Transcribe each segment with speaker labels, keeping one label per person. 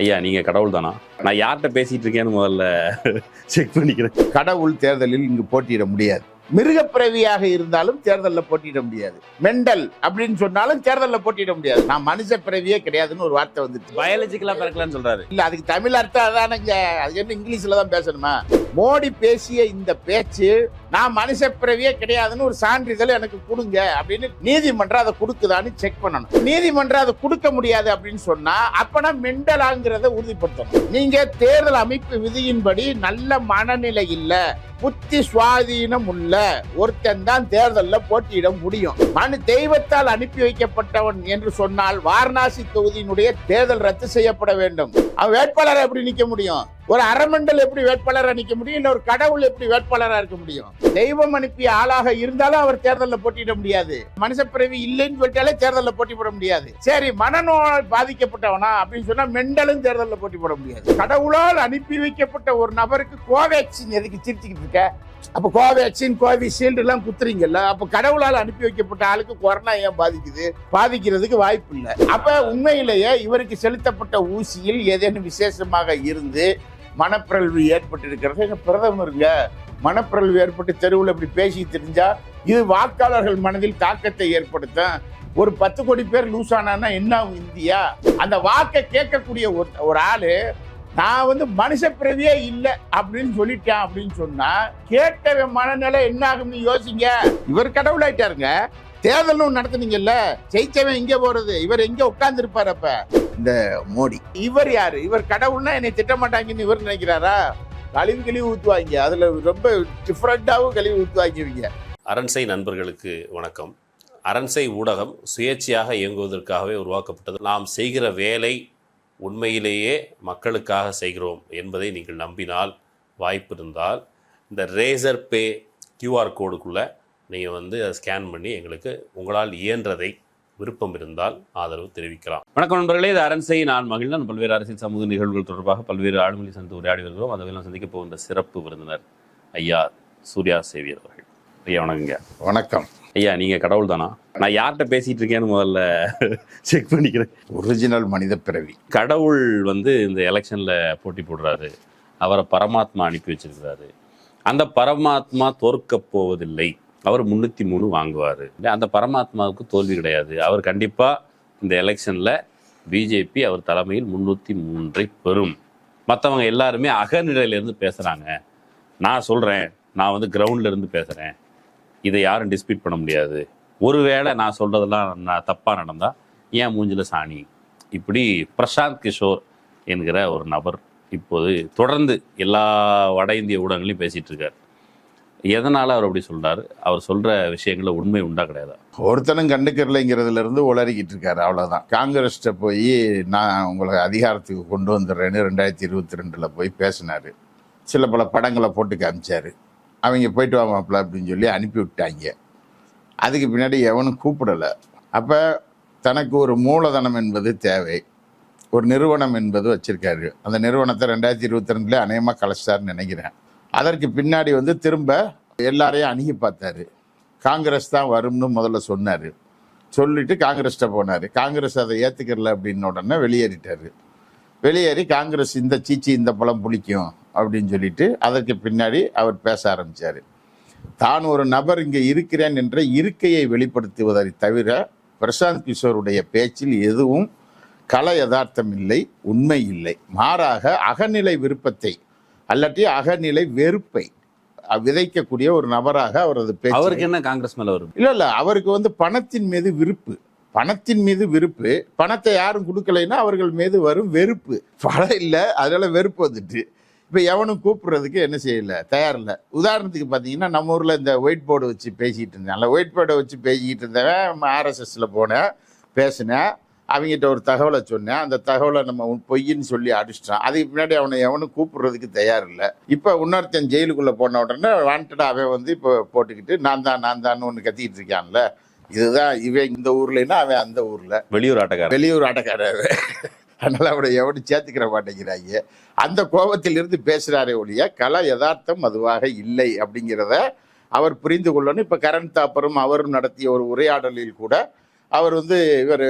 Speaker 1: ஐயா நீங்க கடவுள் தானா? நான் யார்கிட்ட பேசிட்டு இருக்கேன்னு முதல்ல செக் பண்ணிக்கிறேன்.
Speaker 2: கடவுள் தேர்தலில் இங்கு போட்டியிட முடியாது. மிருகப்பிறவியாக இருந்தாலும் தேர்தலில் போட்டியிட முடியாது. மெண்டல் அப்படின்னு சொன்னாலும் தேர்தலில் போட்டியிட முடியாது. நான் மனுஷ பிறவியே கிடையாதுன்னு ஒரு வார்த்தை வந்துட்டு
Speaker 1: பயாலஜிக்கலா பிறக்கலன்னு சொல்றாரு.
Speaker 2: இல்ல, அதுக்கு தமிழ் அர்த்தம் அதானுங்க. அது என்ன இங்கிலீஷ்ல தான் பேசணுமா? மோடி பேசிய இந்த பேச்சு நான் மனுஷ பிறவியே கிடையாதுன்னு ஒரு சான்றிதழ் எனக்கு கொடுங்க அப்படின்னு நீதிமன்றம் அதை கொடுக்குதான்னு செக் பண்ணணும். நீதிமன்றம் அதை கொடுக்க முடியாது அப்படின்னு சொன்னா அப்பனா மெண்டலாங்கிறத உறுதிப்படுத்தணும். நீங்க தேர்தல் அமைப்பு விதியின்படி நல்ல மனநிலை இல்ல, புத்தி சுவாதீனம் உள்ள ஒருத்தன் தான் தேர்தலில் போட்டியிட முடியும். மனு தெய்வத்தால் அனுப்பி வைக்கப்பட்டவன் என்று சொன்னால் வாரணாசி தொகுதியினுடைய தேர்தல் ரத்து செய்யப்பட வேண்டும். அவன் வேட்பாளரை எப்படி நிக்க முடியும்? ஒரு அரமண்டல் எப்படி வேட்பாளராக நிக்க முடியும்? இல்ல ஒரு கடவுள் எப்படி வேட்பாளராக இருக்க முடியும்? தெய்வம் அனுப்பிய ஆளாக இருந்தாலும் அவர் தேர்தலில் போட்டியிட முடியாது. மனுஷ பிறவி இல்லைன்னு சொல்லிட்டாலே தேர்தலில் போட்டி போட முடியாது. சரி, மனநோய் பாதிக்கப்பட்டவனா அப்படின்னு சொன்னா மெண்டலும் தேர்தலில் போட்டி போட முடியாது. கடவுளால் அனுப்பி வைக்கப்பட்ட ஒரு நபருக்கு கோவேக்சின் எதுக்கு சிரிச்சுக்கிட்டு இருக்க? அப்ப கோவேக்சின் கோவிஷீல்டு எல்லாம் குத்துறீங்கல்ல, அப்ப கடவுளால் அனுப்பி வைக்கப்பட்ட ஆளுக்கு கொரோனா ஏன் பாதிக்குது? பாதிக்கிறதுக்கு வாய்ப்பு இல்லை. அப்ப உண்மையிலேயே இவருக்கு செலுத்தப்பட்ட ஊசியில் ஏதேனும் விசேஷமாக இருந்து மனப்பிறழ்வு ஏற்பட்டிருக்கிறது. எங்க பிரதமருங்க மனப்பிறழ்வு ஏற்பட்டு தெருவில் இப்படி பேசி தெரிஞ்சா இது வாக்காளர்கள் மனதில் தாக்கத்தை ஏற்படுத்தும். ஒரு 10 கோடி பேர் லூஸ் ஆனா என்ன ஆகும் இந்தியா? அந்த வாக்கை கேட்கக்கூடிய ஒரு ஆளு நான் மனுஷ பிறவியே இல்லை அப்படின்னு சொல்லிட்டேன் அப்படின்னு சொன்னா கேட்டவன் மனநிலை என்ன ஆகும்னு யோசிங்க. இவர் கடவுளாயிட்டாருங்க. தேர்தலும் நடத்துனீங்கல்ல, ஜெயிச்சவன் இங்க போறது, இவர் எங்க உட்கார்ந்து இருப்பாரு? அப்ப இந்த மோடி இவர் யாரு? இவர் கடவுள்னா என்னை திட்டமாட்டாங்கன்னு இவர் நினைக்கிறாரா? கழிவு ஊத்துவாங்க. அதுல ரொம்ப டிஃப்ரெண்டாவும் கழிவு ஊத்துவாங்க.
Speaker 1: அரண்சை நண்பர்களுக்கு வணக்கம். அரண்சை ஊடகம் சுயேட்சையாக இயங்குவதற்காகவே உருவாக்கப்பட்டது. நாம் செய்கிற வேலை உண்மையிலேயே மக்களுக்காக செய்கிறோம் என்பதை நீங்கள் நம்பினால், வாய்ப்பு இருந்தால் இந்த ரேசர் பே கியூஆர் கோடுக்குள்ளே நீங்கள் அதை ஸ்கேன் பண்ணி எங்களுக்கு உங்களால் இயன்றதை விருப்பம் இருந்தால் ஆதரவு தெரிவிக்கலாம். வணக்கம் நண்பர்களே, இது அரண்சை. நான் மகிழ்ந்தன். பல்வேறு அரசியல் சமூக நிகழ்வுகள் தொடர்பாக பல்வேறு ஆளுமொழி சந்தித்து உரையாடி வருகிறோம். அதை எல்லாம் சந்திக்க போகின்ற சிறப்பு விருந்தினர் ஐயா சூர்யா சேவியர் அவர்கள். ஐயா வணக்கங்க.
Speaker 2: வணக்கம்
Speaker 1: ஐயா. நீங்க கடவுள் தானா? நான் யார்கிட்ட பேசிட்டு இருக்கேன்னு முதல்ல செக் பண்ணிக்கிறேன்.
Speaker 2: ஒரிஜினல் மனித பிறவி.
Speaker 1: கடவுள் இந்த எலெக்ஷன்ல போட்டி போடுறாரு. அவரை பரமாத்மா அனுப்பி வச்சிருக்கிறாரு. அந்த பரமாத்மா தோற்க போவதில்லை. அவர் 303 வாங்குவார். அந்த பரமாத்மாவுக்கு தோல்வி கிடையாது. அவர் கண்டிப்பாக இந்த எலெக்ஷனில் பிஜேபி அவர் தலைமையில் 303 பெறும். மற்றவங்க எல்லாருமே அகநிலையிலேருந்து பேசுகிறாங்க. நான் சொல்கிறேன், நான் கிரவுண்ட்லேருந்து பேசுகிறேன். இதை யாரும் டிஸ்பியூட் பண்ண முடியாது. ஒருவேளை நான் சொல்கிறதெல்லாம் நான் தப்பாக நடந்தால் ஏன் மூஞ்சில் சாணி? இப்படி பிரசாந்த் கிஷோர் என்கிற ஒரு நபர் இப்போது தொடர்ந்து எல்லா வட இந்திய ஊடகங்களையும் பேசிகிட்டு இருக்கார். எதனால் அவர் அப்படி சொல்கிறாரு? அவர் சொல்கிற விஷயங்களில் உண்மை உண்டா கிடையாதா?
Speaker 2: ஒருத்தனும் கண்டுக்கிறலைங்கிறதுல இருந்து உளறிக்கிட்டு இருக்காரு, அவ்வளோதான். காங்கிரஸ்கிட்ட போய் நான் உங்களை அதிகாரத்துக்கு கொண்டு வந்துடுறேன்னு 2022 போய் பேசினார். சில பல படங்களை போட்டு காமிச்சார். அவங்க போயிட்டு வாமாப்பிள்ள அப்படின்னு சொல்லி அனுப்பி விட்டாங்க. அதுக்கு பின்னாடி எவனும் கூப்பிடலை. அப்போ தனக்கு ஒரு மூலதனம் என்பது தேவை, ஒரு நிறுவனம் என்பது வச்சுருக்காரு. அந்த நிறுவனத்தை 2022 அநேகமாக கலைச்சார்னு நினைக்கிறேன். அதற்கு பின்னாடி திரும்ப எல்லாரையும் அணுகி பார்த்தாரு. காங்கிரஸ் தான் வரும்னு முதல்ல சொன்னார். சொல்லிட்டு காங்கிரஸ்கிட்ட போனார். காங்கிரஸ் அதை ஏற்றுக்கல அப்படின்னு உடனே வெளியேறிட்டார். வெளியேறி காங்கிரஸ் இந்த சீச்சி இந்த பழம் புளிக்கும் அப்படின்னு சொல்லிட்டு அதற்கு பின்னாடி அவர் பேச ஆரம்பித்தார். தான் ஒரு நபர் இங்கே இருக்கிறேன் என்ற இருக்கையை வெளிப்படுத்துவதை தவிர பிரசாந்த் கிஷோருடைய பேச்சில் எதுவும் கல யதார்த்தம் இல்லை, உண்மை இல்லை. மாறாக அகநிலை விருப்பத்தை அல்லாட்டி அகநிலை வெறுப்பை விதைக்கக்கூடிய ஒரு நபராக அவரது பேச்சு.
Speaker 1: அவருக்கு என்ன காங்கிரஸ் மேல வரும்?
Speaker 2: இல்ல அவருக்கு பணத்தின் மீது விருப்பு. பணத்தின் மீது விருப்பு. பணத்தை யாரும் கொடுக்கலைன்னா அவர்கள் மீது வரும் வெறுப்பு. பணம் இல்லை, அதனால வெறுப்பு வந்துட்டு இப்போ எவனும் கூப்பிடுறதுக்கு என்ன செய்யலை, தயாரில்லை. உதாரணத்துக்கு பார்த்தீங்கன்னா நம்ம ஊரில் இந்த ஒயிட் போர்டு வச்சு பேசிக்கிட்டு இருந்தேன். ஒயிட் போர்டை வச்சு பேசிக்கிட்டு இருந்தவன் ஆர்எஸ்எஸ்ல போனேன், பேசினேன், அவங்ககிட்ட ஒரு தகவலை சொன்னேன். அந்த தகவலை நம்ம பொய்ன்னு சொல்லி அடிச்சிட்டான். அதுக்கு பின்னாடி அவனை எவனும் கூப்பிடுறதுக்கு தயார் இல்லை. இப்போ இன்னொருத்தன் ஜெயிலுக்குள்ளே போன உடனே வாண்டடாக அவன் இப்போ போட்டுக்கிட்டு நான் தான் ஒன்று கத்திக்கிட்டு இருக்கான்ல. இதுதான் இவன் இந்த ஊர்லன்னா அவன் அந்த ஊரில் வெளியூர் ஆட்டக்காரர். அதனால் அவனை எவனும் சேர்த்துக்கிற மாட்டேங்கிறாங்க. அந்த கோபத்திலிருந்து பேசுகிறாரே ஒழிய கல யதார்த்தம் அதுவாக இல்லை அப்படிங்கிறத அவர் புரிந்து கொள்ளணும். இப்போ கரண் தாப்பரும் அவரும் நடத்திய ஒரு உரையாடலில் கூட அவர் இவர்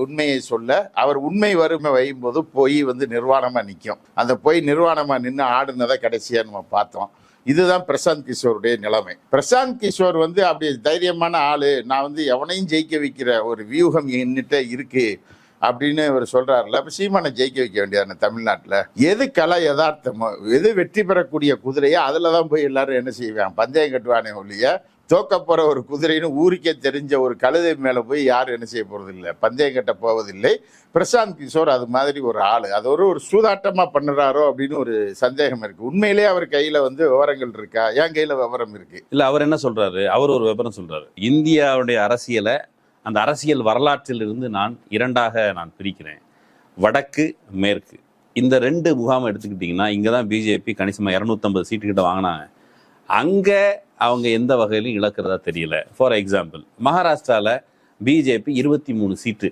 Speaker 2: உண்மையை சொல்ல, அவர் உண்மை வறுமை வையும்போது பொய் நிர்வாணமா நிற்கும். அந்த பொய் நிர்வாணமா நின்று ஆடுனதை கடைசியா நம்ம பார்த்தோம். இதுதான் பிரசாந்த் கிஷோருடைய நிலைமை. பிரசாந்த் கிஷோர் அப்படி தைரியமான ஆளு, நான் எவனையும் ஜெயிக்க வைக்கிற ஒரு வியூகம் என்கிட்ட இருக்கு அப்படின்னு இவர் சொல்றாருல. அப்ப சீமானை ஜெயிக்க வைக்க வேண்டியதான தமிழ்நாட்டுல? எது கலை யதார்த்தமோ, எது வெற்றி பெறக்கூடிய குதிரையோ அதுலதான் போய் எல்லாரும் என்ன செய்வாங்க, பந்தயம் கட்டுவானே ஒழிய தோக்க போற ஒரு குதிரைன்னு ஊருக்கே தெரிஞ்ச ஒரு கழுதை மேல போய் யாரும் என்ன செய்ய போறது இல்லை, பந்தயம் கட்ட போவதில்லை. பிரசாந்த் கிஷோர் அது மாதிரி ஒரு ஆளு. அது ஒரு சூதாட்டமா பண்ணுறாரோ அப்படின்னு ஒரு சந்தேகம் இருக்கு. உண்மையிலேயே அவர் கையில விவரங்கள் இருக்கா? என் கையில விவரம் இருக்கு.
Speaker 1: இல்ல, அவர் என்ன சொல்றாரு, அவர் ஒரு விவரம் சொல்றாரு. இந்தியாவுடைய அரசியலை, அந்த அரசியல் வரலாற்றில் இருந்து நான் இரண்டாக பிரிக்கிறேன், வடக்கு மேற்கு. இந்த ரெண்டு முகாம் எடுத்துக்கிட்டிங்கன்னா இங்கே தான் பிஜேபி கணிசமாக 250 சீட்டு கிட்ட வாங்கினாங்க. அங்கே அவங்க எந்த வகையிலும் இழக்கிறதா தெரியல. ஃபார் எக்ஸாம்பிள், மகாராஷ்டிராவில் பிஜேபி 23 சீட்டு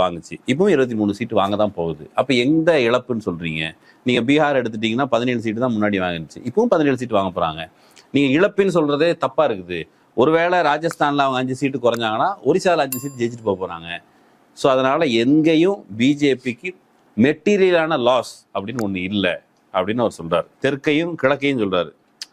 Speaker 1: வாங்குச்சு, இப்பவும் 23 சீட்டு வாங்க தான் போகுது. அப்போ எந்த இழப்புன்னு சொல்கிறீங்க? நீங்கள் பீகார் எடுத்துட்டிங்கன்னா 17 சீட்டு தான் முன்னாடி வாங்கிருச்சு, இப்பவும் 17 சீட்டு வாங்க போகிறாங்க. நீங்கள் இழப்புன்னு சொல்கிறதே தப்பாக இருக்குது. ஒருவேளை ராஜஸ்தானில் அவங்க 5 சீட்டு குறைஞ்சாங்கன்னா ஒரிசாவில் 5 சீட்டு ஜெயிச்சுட்டு போக போகிறாங்க. ஸோ அதனால் எங்கேயும் பிஜேபிக்கு மெட்டீரியலான லாஸ் அப்படின்னு ஒன்று இல்லை அப்படின்னு அவர் சொல்கிறார். தெற்கையும் கிழக்கையும் சொல்கிறாரு.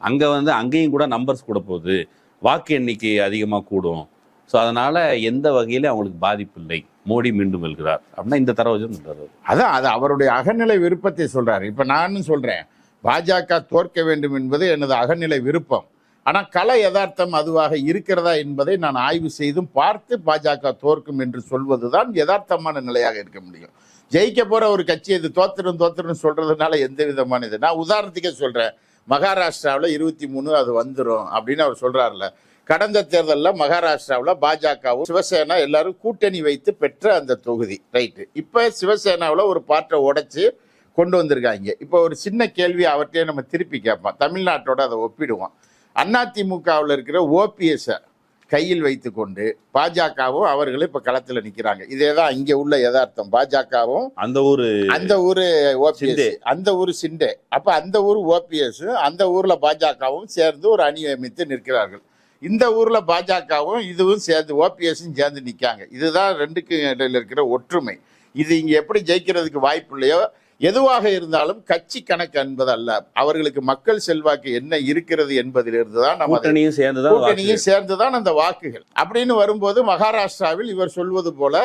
Speaker 1: அங்கே அங்கேயும் கூட நம்பர்ஸ் கூட போகுது, வாக்கு எண்ணிக்கை அதிகமாக கூடும். ஸோ அதனால் எந்த வகையிலும் அவங்களுக்கு பாதிப்பு இல்லை, மோடி மீண்டும் வெல்கிறார் அப்படின்னா இந்த தரவஜம் சொல்கிறார்.
Speaker 2: அதான் அது அவருடைய அகநிலை விருப்பத்தை சொல்கிறார். இப்போ நானும் சொல்கிறேன், பாஜக தோற்க வேண்டும் என்பது எனது அகநிலை விருப்பம். ஆனால் கலை யதார்த்தம் அதுவாக இருக்கிறதா என்பதை நான் ஆய்வு செய்தும் பார்த்து பாஜக தோற்கும் என்று சொல்வதுதான் யதார்த்தமான நிலையாக இருக்க முடியும். ஜெயிக்க போகிற ஒரு கட்சி இது தோத்துரும் சொல்கிறதுனால எந்த விதமான இது. நான் உதாரணத்துக்கே சொல்கிறேன், மகாராஷ்டிராவில் 23 அது வந்துடும் அப்படின்னு அவர் சொல்கிறார்ல. கடந்த தேர்தலில் மகாராஷ்டிராவில் பாஜகவும் சிவசேனா எல்லாரும் கூட்டணி வைத்து பெற்ற அந்த தொகுதி, ரைட்டு. இப்போ சிவசேனாவில் ஒரு பார்ட்டை உடைச்சு கொண்டு வந்திருக்காங்க. இப்போ ஒரு சின்ன கேள்வி அவர்கிட்டயே நம்ம திருப்பி கேட்போம், தமிழ்நாட்டோட அதை ஒப்பிடுவோம். அதிமுகவில் இருக்கிற ஓபிஎஸ் கையில் வைத்து கொண்டு பாஜகவும் அவர்களும் இப்ப களத்துல நிக்கிறாங்க. இதேதான் இங்க உள்ள யதார்த்தம். பாஜகவும் அந்த ஊரு ஓபிஎஸ், அந்த ஊரு சிண்டே. அப்ப அந்த ஊர் ஓபிஎஸ், அந்த ஊர்ல பாஜகவும் சேர்ந்து ஒரு அணி அமைத்து நிற்கிறார்கள். இந்த ஊர்ல பாஜகவும் இதுவும் சேர்ந்து ஓபிஎஸும் சேர்ந்து நிற்காங்க. இதுதான் ரெண்டுக்கு இடையில இருக்கிற ஒற்றுமை. இது இங்க எப்படி ஜெயிக்கிறதுக்கு வாய்ப்பு இல்லையோ, எதுவாக இருந்தாலும் கட்சி கணக்கு என்பது அல்ல, அவர்களுக்கு மக்கள் செல்வாக்கு என்ன இருக்கிறது என்பதிலிருந்து தான் நம்ம கூட்டணியும் சேர்ந்துதான் அந்த வாக்குகள் அப்படின்னு வரும்போது, மகாராஷ்டிராவில் இவர் சொல்வது போல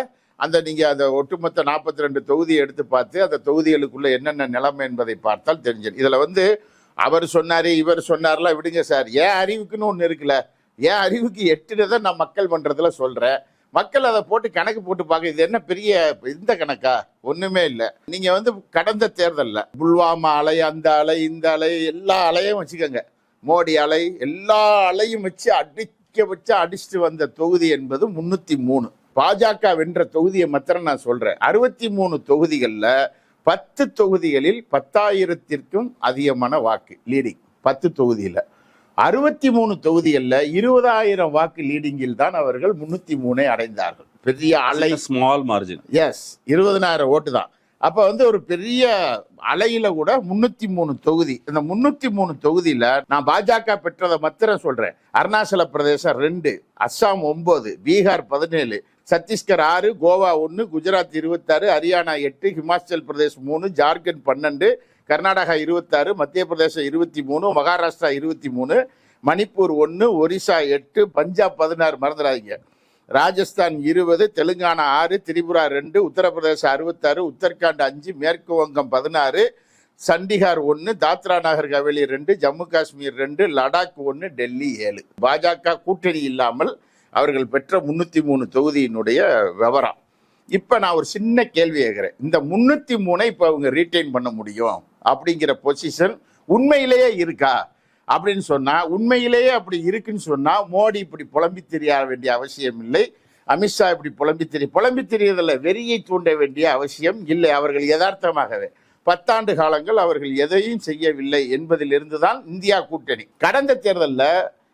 Speaker 2: நீங்க அந்த ஒட்டுமொத்த 42 தொகுதியை எடுத்து பார்த்து அந்த தொகுதிகளுக்குள்ள என்னென்ன நிலைமை என்பதை பார்த்தால் தெரிஞ்சது. இதுல அவர் சொன்னாரு இவர் சொன்னார்லாம் விடுங்க சார், ஏன் அறிவுக்குன்னு ஒண்ணு இருக்குல்ல, ஏன் அறிவுக்கு எட்டுனதை நான் மக்கள் மன்றத்துல சொல்றேன். மக்கள் அதை போட்டு கணக்கு போட்டு பார்க்க, இது என்ன பெரிய இந்த கணக்கா? ஒண்ணுமே இல்லை. நீங்க கடந்த தேர்தலில் புல்வாமா அலை, அந்த அலை, இந்த அலை, எல்லா அலையும் வச்சுக்கோங்க, மோடி அலை, எல்லா அலையும் வச்சு அடிச்சுட்டு வந்த தொகுதி என்பது 303. பாஜக வென்ற தொகுதியை மாத்திரம் நான் சொல்றேன். 63 தொகுதிகளில் 10 தொகுதிகளில் 10,000த்திற்கும் அதிகமான வாக்கு லீடிங். 10 தொகுதியில் 63 தொகுதிகளில் 20,000 வாக்கு லீடிங்கில் தான் அவர்கள் 303 அடைந்தார்கள். பெரிய அலை,
Speaker 1: ஸ்மால் மார்ஜின்.
Speaker 2: எஸ், 20,000 ஓட்டு தான். அப்ப ஒரு பெரிய அலையில கூட 303 தொகுதி. இந்த 303 தொகுதியில நான் பாஜக பெற்றதை மாத்திரம் சொல்றேன். அருணாச்சல பிரதேசம் 2, அஸ்ஸாம் 9, பீகார் 17, சத்தீஸ்கர் 6, கோவா 1, குஜராத் 26, ஹரியானா 8, ஹிமாச்சல் பிரதேஷ் 3, ஜார்க்கண்ட் 12, கர்நாடகா 26, மத்திய பிரதேசம் 23, மகாராஷ்டிரா 23, மணிப்பூர் 1, ஒரிசா 8, பஞ்சாப் 16, மறந்துடாதீங்க, ராஜஸ்தான் 20, தெலுங்கானா 6, திரிபுரா 2, உத்தரப்பிரதேசம் 66, உத்தரகாண்ட் 5, மேற்கு வங்கம் 16, சண்டிகார் 1, தாத்ரா நகர் ஹவேலி 2, ஜம்மு காஷ்மீர் 2, லடாக் 1, டெல்லி 7. பாஜக கூட்டணி இல்லாமல் அவர்கள் பெற்ற 303 தொகுதியினுடைய விவரம். இப்ப நான் ஒரு சின்ன கேள்வி கேட்கிறேன், இந்த 303 இப்ப அவங்க ரீட்டைன் பண்ண முடியும் அப்படிங்கிற பொசிஷன் உண்மையிலேயே இருக்கா அப்படின்னு சொன்னா, உண்மையிலேயே அப்படி இருக்குன்னு சொன்னா மோடி இப்படி புலம்பி தெரிய வேண்டிய அவசியம் இல்லை, அமித்ஷா இப்படி புலம்பி தெரியறதில்ல, வெறியை தூண்ட வேண்டிய அவசியம் இல்லை. அவர்கள் யதார்த்தமாகவே 10 ஆண்டு காலங்கள் அவர்கள் எதையும் செய்யவில்லை என்பதிலிருந்து தான் இந்தியா கூட்டணி. கடந்த தேர்தலில்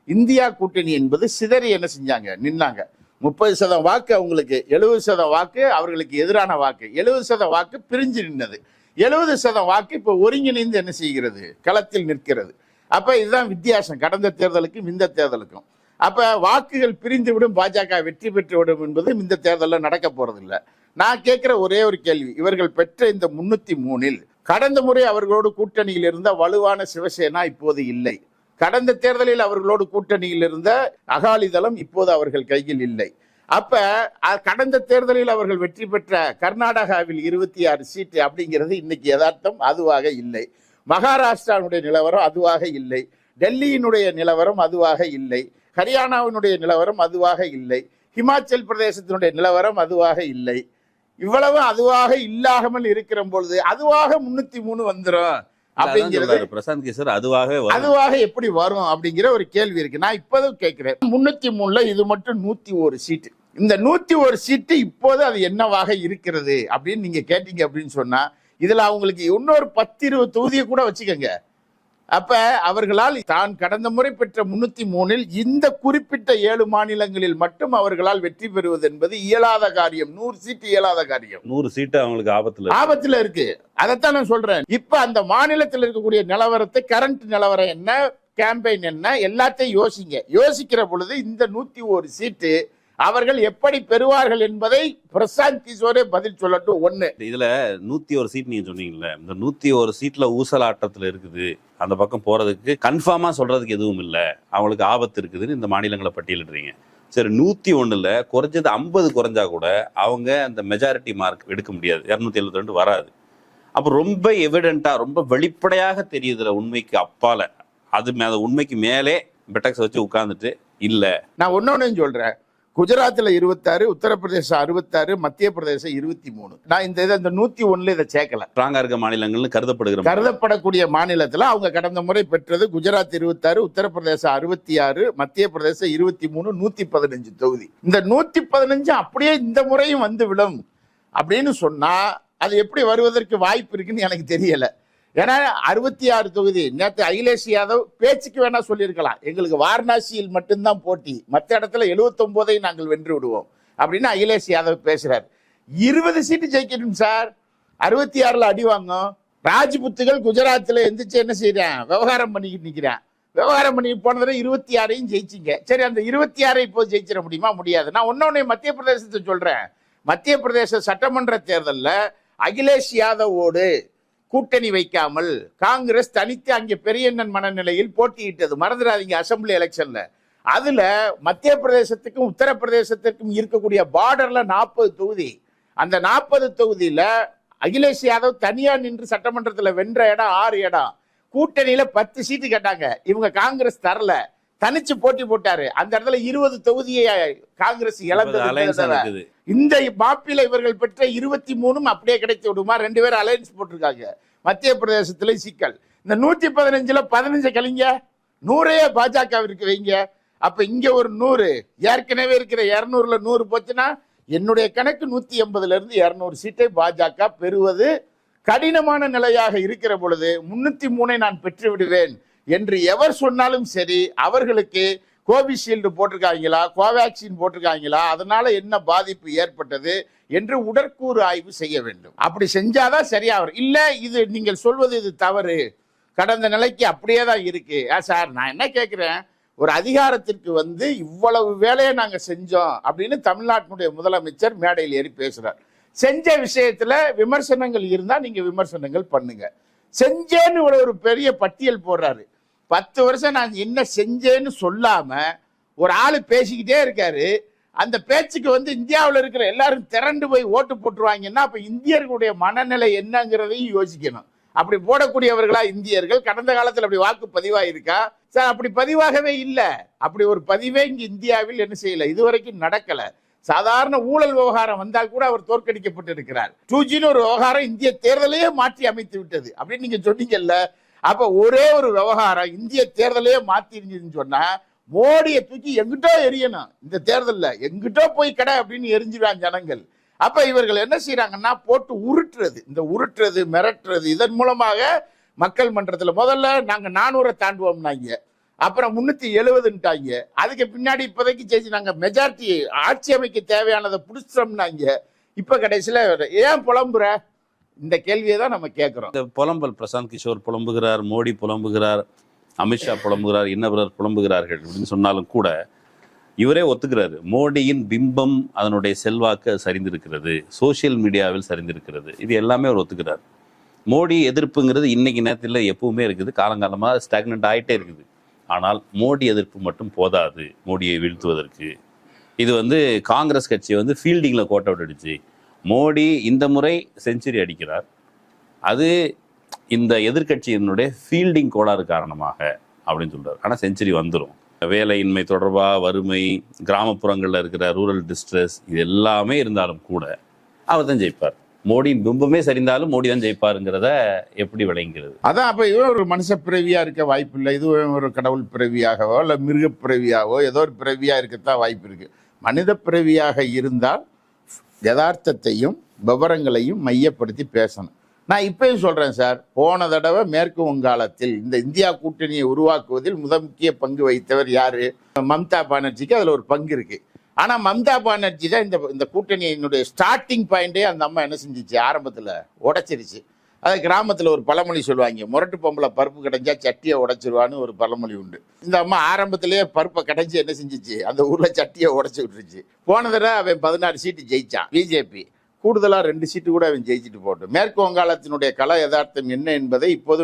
Speaker 2: இந்தியா கூட்டணி என்பது சிதறி என்ன செஞ்சாங்க, நின்னாங்க. 30% வாக்கு அவங்களுக்கு, 70% வாக்கு அவர்களுக்கு எதிரான வாக்கு, 70% வாக்கு பிரிஞ்சு நின்னது, 70% வாக்கு இப்ப ஒருங்கிணைந்து என்ன செய்கிறது, களத்தில் நிற்கிறது. அப்ப இதுதான் வித்தியாசம் கடந்த தேர்தலுக்கும் இந்த தேர்தலுக்கும். அப்ப வாக்குகள் பிரிந்து விடும், பாஜக வெற்றி பெற்று விடும் என்பது இந்த தேர்தலில் நடக்க போறது இல்லை. நான் கேட்கிற ஒரே ஒரு கேள்வி, இவர்கள் பெற்ற இந்த 303 கடந்த முறை அவர்களோடு கூட்டணியில் இருந்த வலுவான சிவசேனா இப்போது இல்லை. கடந்த தேர்தலில் அவர்களோடு கூட்டணியில் இருந்த அகாலிதளம் இப்போது அவர்கள் கையில் இல்லை. அப்ப கடந்த தேர்தலில் அவர்கள் வெற்றி பெற்ற கர்நாடகாவில் 26 சீட்டு அப்படிங்கிறது இன்னைக்கு யதார்த்தம் அதுவாக இல்லை. மகாராஷ்டிராவுடைய நிலவரம் அதுவாக இல்லை. டெல்லியினுடைய நிலவரம் அதுவாக இல்லை. ஹரியானாவினுடைய நிலவரம் அதுவாக இல்லை. ஹிமாச்சல் பிரதேசத்தினுடைய நிலவரம் அதுவாக இல்லை. இவ்வளவு அதுவாக இல்லாமல் இருக்கிற பொழுது அதுவாக 303 வந்துடும் அப்படிங்கிறது
Speaker 1: பிரசாந்த் கிஷோர் அதுவாக
Speaker 2: எப்படி வரும் அப்படிங்கிற ஒரு கேள்வி இருக்கு. நான் இப்போதும் கேட்கிறேன், 303ல இது மட்டும் 101 சீட்டு. இந்த 101 சீட்டு இப்போது அது என்னவாக இருக்கிறது அப்படின்னு நீங்க கேட்டீங்க அப்படின்னு சொன்னா, இதுல அவங்களுக்கு இன்னொரு 10-20 தொகுதியை கூட வச்சுக்கோங்க. அப்ப அவர்களால் தான் கடந்த முறை பெற்ற 303ல் இந்த குறிப்பிட்ட 7 மாநிலங்களில் மட்டும் அவர்களால் வெற்றி பெறுவது என்பது இயலாத காரியம். 100 சீட்டு இயலாத காரியம்.
Speaker 1: 100 சீட்டு அவங்களுக்கு ஆபத்துல
Speaker 2: இருக்கு. அதைத்தான் நான் சொல்றேன். இப்ப அந்த மாநிலத்தில் இருக்கக்கூடிய நிலவரத்தை, கரண்ட் நிலவரம் என்ன, கேம்பெயின் என்ன, எல்லாத்தையும் யோசிக்கிற பொழுது இந்த 101 சீட்டு அவர்கள் எப்படி பெறுவார்கள் என்பதை பிரசாந்த் கிஷோரே பதில் சொல்லட்டும். ஒண்ணு,
Speaker 1: இதுல 101 சீட் நீங்க சொன்னீங்கல்ல, இந்த 101 சீட்ல ஊசலாட்டத்துல இருக்குது. அந்த பக்கம் போறதுக்கு கன்ஃபார்மா சொல்றதுக்கு எதுவும் இல்லை, அவங்களுக்கு ஆபத்து இருக்குதுன்னு இந்த மாநிலங்களை பட்டியலிடுறீங்க. சரி, 101ல குறைஞ்சது 50 குறைஞ்சா கூட அவங்க அந்த மெஜாரிட்டி மார்க் எடுக்க முடியாது, 272 வராது. அப்ப ரொம்ப எவிடென்ட்டா, ரொம்ப வெளிப்படையாக தெரியுதுல உண்மைக்கு அப்பால, அது உண்மைக்கு மேலே பெட்டக்ஸ் வச்சு உட்கார்ந்துட்டு இல்ல.
Speaker 2: நான் ஒன்னொன்னு சொல்றேன், குஜராத்ல 26, உத்தரப்பிரதேசம் 66, மத்திய பிரதேசம் 23. நான் இந்த 101ல இதை சேர்க்கல.
Speaker 1: ஸ்ட்ராங்கா இருக்க மாநிலங்கள்னு
Speaker 2: கருதப்படக்கூடிய மாநிலத்துல அவங்க கடந்த முறை பெற்றது குஜராத் 26, உத்தரப்பிரதேசம் 66, மத்திய பிரதேசம் 23, 115 தொகுதி. இந்த 115 அப்படியே இந்த முறையும் வந்து விடும் அப்படின்னு சொன்னா அது எப்படி வருவதற்கு வாய்ப்பு இருக்குன்னு எனக்கு தெரியல. ஏன்னா 66 தொகுதி நேற்று அகிலேஷ் யாதவ் பேச்சுக்கு வேணா சொல்லியிருக்கலாம், எங்களுக்கு வாரணாசியில் மட்டும்தான் போட்டி, மற்ற இடத்துல 79 நாங்கள் வென்று விடுவோம் அப்படின்னு அகிலேஷ் யாதவ் பேசுறாரு. 20 சீட்டு ஜெயிக்கணும் சார், 66ல அடி வாங்கும். ராஜ்புத்துகள் குஜராத்தில் எந்திரிச்சு என்ன செய்யறேன், விவகாரம் பண்ணிக்கிட்டு நிற்கிறேன். விவகாரம் பண்ணி போனதுல 26ஐயும் ஜெயிச்சிங்க. சரி, அந்த 26ஐ இப்போ ஜெயிச்சிட முடியுமா? முடியாது. நான் ஒன்னொன்னு மத்திய பிரதேசத்தை சொல்றேன். மத்திய பிரதேச சட்டமன்ற தேர்தலில் அகிலேஷ் யாதவோடு கூட்டணி வைக்காமல் காங்கிரஸ் தனித்து அங்கே பெரியண்ணன் மனநிலையில் போட்டியிட்டது, மறந்துடாதீங்க, அசம்பிளி எலெக்ஷன்ல. அதுல மத்திய பிரதேசத்துக்கும் உத்தரப்பிரதேசத்திற்கும் இருக்கக்கூடிய பார்டர்ல 40 தொகுதி. அந்த 40 தொகுதியில அகிலேஷ் யாதவ் தனியா நின்று சட்டமன்றத்தில் வென்ற இடம் 6 இடம். கூட்டணியில 10 சீட்டு கேட்டாங்க, இவங்க காங்கிரஸ் தரல, தனிச்சு போட்டி போட்டாரு. அந்த இடத்துல 20 தொகுதியை காங்கிரஸ் இழந்தது. இந்த மாப்பிள இவர்கள் பெற்ற 23 அப்படியே கிடைத்து விடுமா? 2 பேரும் அலையன்ஸ் போட்டிருக்காங்க. மத்திய பிரதேசத்துல சிக்கல். இந்த 115ல 15 கழிங்க, 100 பாஜகவிற்கு வைங்க. அப்ப இங்க ஒரு 100, ஏற்கனவே இருக்கிற 200ல 100 போச்சுன்னா என்னுடைய கணக்கு 180ல இருந்து 200 சீட்டை பாஜக பெறுவது கடினமான நிலையாக இருக்கிற பொழுது 303 நான் பெற்று விடுவேன் என்று எவர் சொன்னாலும் சரி, அவர்களுக்கு கோவிஷீல்டு போட்டிருக்காங்களா, கோவேக்சின் போட்டிருக்காங்களா, அதனால என்ன பாதிப்பு ஏற்பட்டது என்று உடற்கூறு ஆய்வு செய்ய வேண்டும். அப்படி செஞ்சாதான் சரியா வரும். இல்ல இது நீங்கள் சொல்வது இது தவறு, கடந்த நிலைக்கு அப்படியே தான் இருக்கு. சார், நான் என்ன கேட்கிறேன், ஒரு அதிகாரத்திற்கு வந்து இவ்வளவு வேலையை நாங்க செஞ்சோம் அப்படின்னு தமிழ்நாட்டினுடைய முதலமைச்சர் மேடையில் ஏறி பேசுறார். செஞ்ச விஷயத்துல விமர்சனங்கள் இருந்தா நீங்க விமர்சனங்கள் பண்ணுங்க. செஞ்சேன்னு ஒரு பெரிய பட்டியல் போடுறாரு. 10 வருஷம் நான் என்ன செஞ்சேன்னு சொல்லாம ஒரு ஆளு பேசிக்கிட்டே இருக்காரு. அந்த பேச்சுக்கு வந்து இந்தியாவில் இருக்கிற எல்லாரும் திரண்டு போய் ஓட்டு போட்டுருவாங்கன்னா அப்ப இந்தியர்களுடைய மனநிலை என்னங்கிறதையும் யோசிக்கணும். அப்படி போடக்கூடியவர்களா இந்தியர்கள்? கடந்த காலத்தில் அப்படி வாக்கு பதிவாயிருக்கா சார்? அப்படி பதிவாகவே இல்லை. அப்படி ஒரு பதிவே இங்க இந்தியாவில் என்ன செய்யல, இதுவரைக்கும் நடக்கல. சாதாரண ஊழல் விவகாரம் வந்தால் கூட அவர் தோற்கடிக்கப்பட்டு இருக்கிறார். 2Gன்னு ஒரு விவகாரம் இந்திய தேர்தலையே மாற்றி அமைத்து விட்டது அப்படின்னு நீங்க சொன்னீங்கல்ல. அப்ப ஒரே ஒரு விவகாரம் இந்திய தேர்தலையே மாத்தி இருந்துன்னு சொன்னா மோடியை தூக்கி எங்கிட்டோ எரியணும். இந்த தேர்தலில் எங்கிட்டோ போய் கடை அப்படின்னு எரிஞ்சிடுவாங்க ஜனங்கள். அப்ப இவர்கள் என்ன செய்யறாங்கன்னா போட்டு உருட்டுறது, இந்த உருட்டுறது மிரட்டுறது, இதன் மூலமாக மக்கள் மன்றத்தில் முதல்ல நாங்க 400 தாண்டுவோம்னாங்க, அப்புறம் 370ன்ட்டாங்க. அதுக்கு பின்னாடி இப்போதைக்கு ஜெயிச்சு நாங்க மெஜாரிட்டி ஆட்சி அமைக்க தேவையானதை புடிச்சோம்னாங்க. இப்ப கடைசியில ஏன் புலம்புற, இந்த கேள்வியை தான் நம்ம கேட்கிறோம்.
Speaker 1: இந்த புலம்பல் பிரசாந்த் கிஷோர் புலம்புகிறார், மோடி புலம்புகிறார், அமித்ஷா புலம்புகிறார், இன்னவர்கள் புலம்புகிறார்கள் அப்படின்னு சொன்னாலும் கூட இவரே ஒத்துக்கிறாரு. மோடியின் பிம்பம், அதனுடைய செல்வாக்கு சரிந்திருக்கிறது, சோசியல் மீடியாவில் சரிந்திருக்கிறது. இது எல்லாமே அவர் ஒத்துக்கிறார். மோடி எதிர்ப்புங்கிறது இன்னைக்கு நேரத்தில் எப்பவுமே இருக்குது, காலங்காலமாக ஸ்டாக்னண்ட் ஆகிட்டே இருக்குது. ஆனால் மோடி எதிர்ப்பு மட்டும் போதாது மோடியை வீழ்த்துவதற்கு. இது காங்கிரஸ் கட்சி ஃபீல்டிங்கில் கோட் அவுட் அடிச்சு, மோடி இந்த முறை செஞ்சுரி அடிக்கிறார், அது இந்த எதிர்கட்சியினுடைய ஃபீல்டிங் கோளாறு காரணமாக அப்படின்னு சொல்றாரு. ஆனால் செஞ்சுரி வந்துடும். வேலையின்மை தொடர்பாக, வறுமை, கிராமப்புறங்களில் இருக்கிற ரூரல் டிஸ்ட்ரெஸ், இது எல்லாமே இருந்தாலும் கூட அவர் தான் ஜெயிப்பார். மோடியின் பிம்பமே சரிந்தாலும் மோடி தான் ஜெயிப்பாருங்கிறத எப்படி விளங்குகிறது?
Speaker 2: அதான் அப்ப இவன் ஒரு மனுஷ பிறவியா இருக்க வாய்ப்பு இல்லை. இது ஒரு கடவுள் பிறவியாகவோ இல்லை மிருக பிறவியாகவோ ஏதோ ஒரு பிறவியா இருக்கத்தான் வாய்ப்பு இருக்கு. மனித பிறவியாக இருந்தால் யதார்த்தத்தையும் விவரங்களையும் மையப்படுத்தி பேசணும். நான் இப்பயும் சொல்றேன் சார், போன தடவை மேற்கு வங்காளத்தில் இந்த இந்தியா கூட்டணியை உருவாக்குவதில் முக்கிய பங்கு வகித்தவர் யாரு? மம்தா பானர்ஜிக்கு அதுல ஒரு பங்கு இருக்கு. ஆனா மம்தா பானர்ஜி தான் இந்த கூட்டணியினுடைய ஸ்டார்டிங் பாயிண்டே அந்த அம்மா என்ன செஞ்சிச்சு, ஆரம்பத்துல உடைச்சிருச்சு. அது கிராமத்துல ஒரு பழமொழி சொல்லுவாங்க, முரட்டு பொம்பளை பருப்பு கிடைஞ்சா சட்டியை உடைச்சிருவான்னு ஒரு பழமொழி உண்டு. இந்த அம்மா ஆரம்பத்திலேயே பருப்பை கடைஞ்சி என்ன செஞ்சிச்சு, அந்த ஊர்ல சட்டியை உடைச்சு விட்டுருச்சு. போன தடவை அவன் 16 சீட்டு ஜெயிச்சான் பிஜேபி, கூடுதலா 2 சீட்டு கூட அவன் ஜெயிச்சுட்டு போட்டோம். மேற்கு வங்காளத்தினுடைய கல யதார்த்தம் என்ன என்பதை இப்போது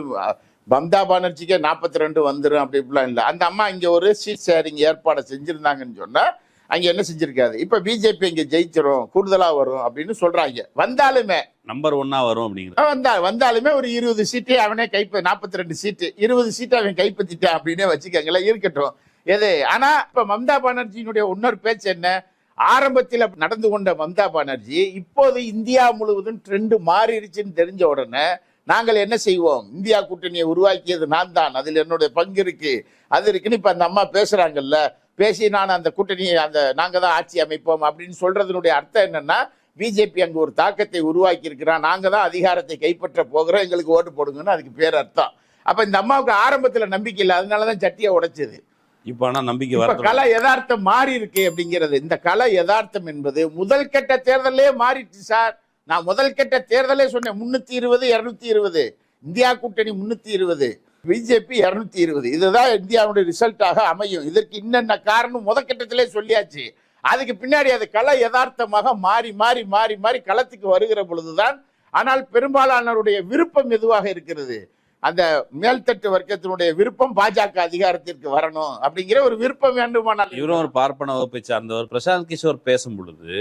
Speaker 2: மம்தா பானர்ஜிக்கே 42 வந்துடும் அப்படி இப்படிலாம் இல்லை. அந்த அம்மா இங்க ஒரு சீட் ஷேரிங் ஏற்பாடை செஞ்சிருந்தாங்கன்னு சொன்னா அங்க என்ன செஞ்சிருக்காது. இப்ப பிஜேபி இங்க ஜெயிச்சிரும், கூடுதலா வரும் அப்படின்னு சொல்றாங்க. வந்தாலுமே
Speaker 1: நம்பர் 1 வரும் அப்படிங்கிற
Speaker 2: வந்தாலுமே ஒரு 20 சீட்டு அவனே 42 சீட்டு 20 சீட்டு அவன் கைப்பற்றிட்டான் அப்படின்னே வச்சுக்கங்களேன், இருக்கட்டும் எது. ஆனா இப்ப மம்தா பானர்ஜியினுடைய இன்னொரு பேச்சு என்ன, ஆரம்பத்தில் நடந்து கொண்ட மம்தா பானர்ஜி இப்போது இந்தியா முழுவதும் ட்ரெண்ட் மாறிடுச்சுன்னு தெரிஞ்ச உடனே நாங்கள் என்ன செய்வோம், இந்தியா கூட்டணியை உருவாக்கியது நான் தான், அதில் என்னுடைய பங்கு இருக்கு, அது இருக்குன்னு இப்ப அந்த அம்மா பேசுறாங்கல்ல. பேசி நான் அந்த கூட்டணியை நாங்க தான் ஆட்சி அமைப்போம் அப்படின்னு சொல்றதுனுடைய அர்த்தம் என்னன்னா, பிஜேபி அங்கு ஒரு தாக்கத்தை உருவாக்கி இருக்கிறான், நாங்க தான் அதிகாரத்தை கைப்பற்ற போகிறோம், எங்களுக்கு ஓட்டு போடுங்கன்னு அதுக்கு பேர் அர்த்தம். அப்ப இந்த அம்மாவுக்கு ஆரம்பத்துல நம்பிக்கை இல்லை, அதனாலதான் சட்டியை உடைச்சது.
Speaker 1: இப்ப ஆனா நம்பிக்கை
Speaker 2: கல யதார்த்தம் மாறி இருக்கு அப்படிங்கிறது. இந்த கல யதார்த்தம் என்பது முதல் கட்ட தேர்தலே மாறிடுச்சு சார். நான் முதல் கட்ட தேர்தலே சொன்னேன், 320 220, இந்தியா கூட்டணி 320, பிஜேபி 220, இதுதான் இந்தியாவுடைய ரிசல்ட்டாக அமையும். இதற்கு இன்னென்ன காரணம் முதற்கட்டத்திலே சொல்லியாச்சு. அதுக்கு பின்னாடி அது கல யதார்த்தமாக மாறி மாறி மாறி மாறி களத்துக்கு வருகிற பொழுதுதான். ஆனால் பெரும்பாலானவருடைய விருப்பம் எதுவாக இருக்கிறது, அந்த மேல்தட்டு வர்க்கத்தினுடைய விருப்பம் பாஜக அதிகாரத்திற்கு வரணும் அப்படிங்கிற ஒரு விருப்பம் வேண்டுமானால்.
Speaker 1: இவரும் ஒரு பார்ப்பன வகுப்பை சார்ந்தவர். பிரசாந்த் கிஷோர் பேசும் பொழுது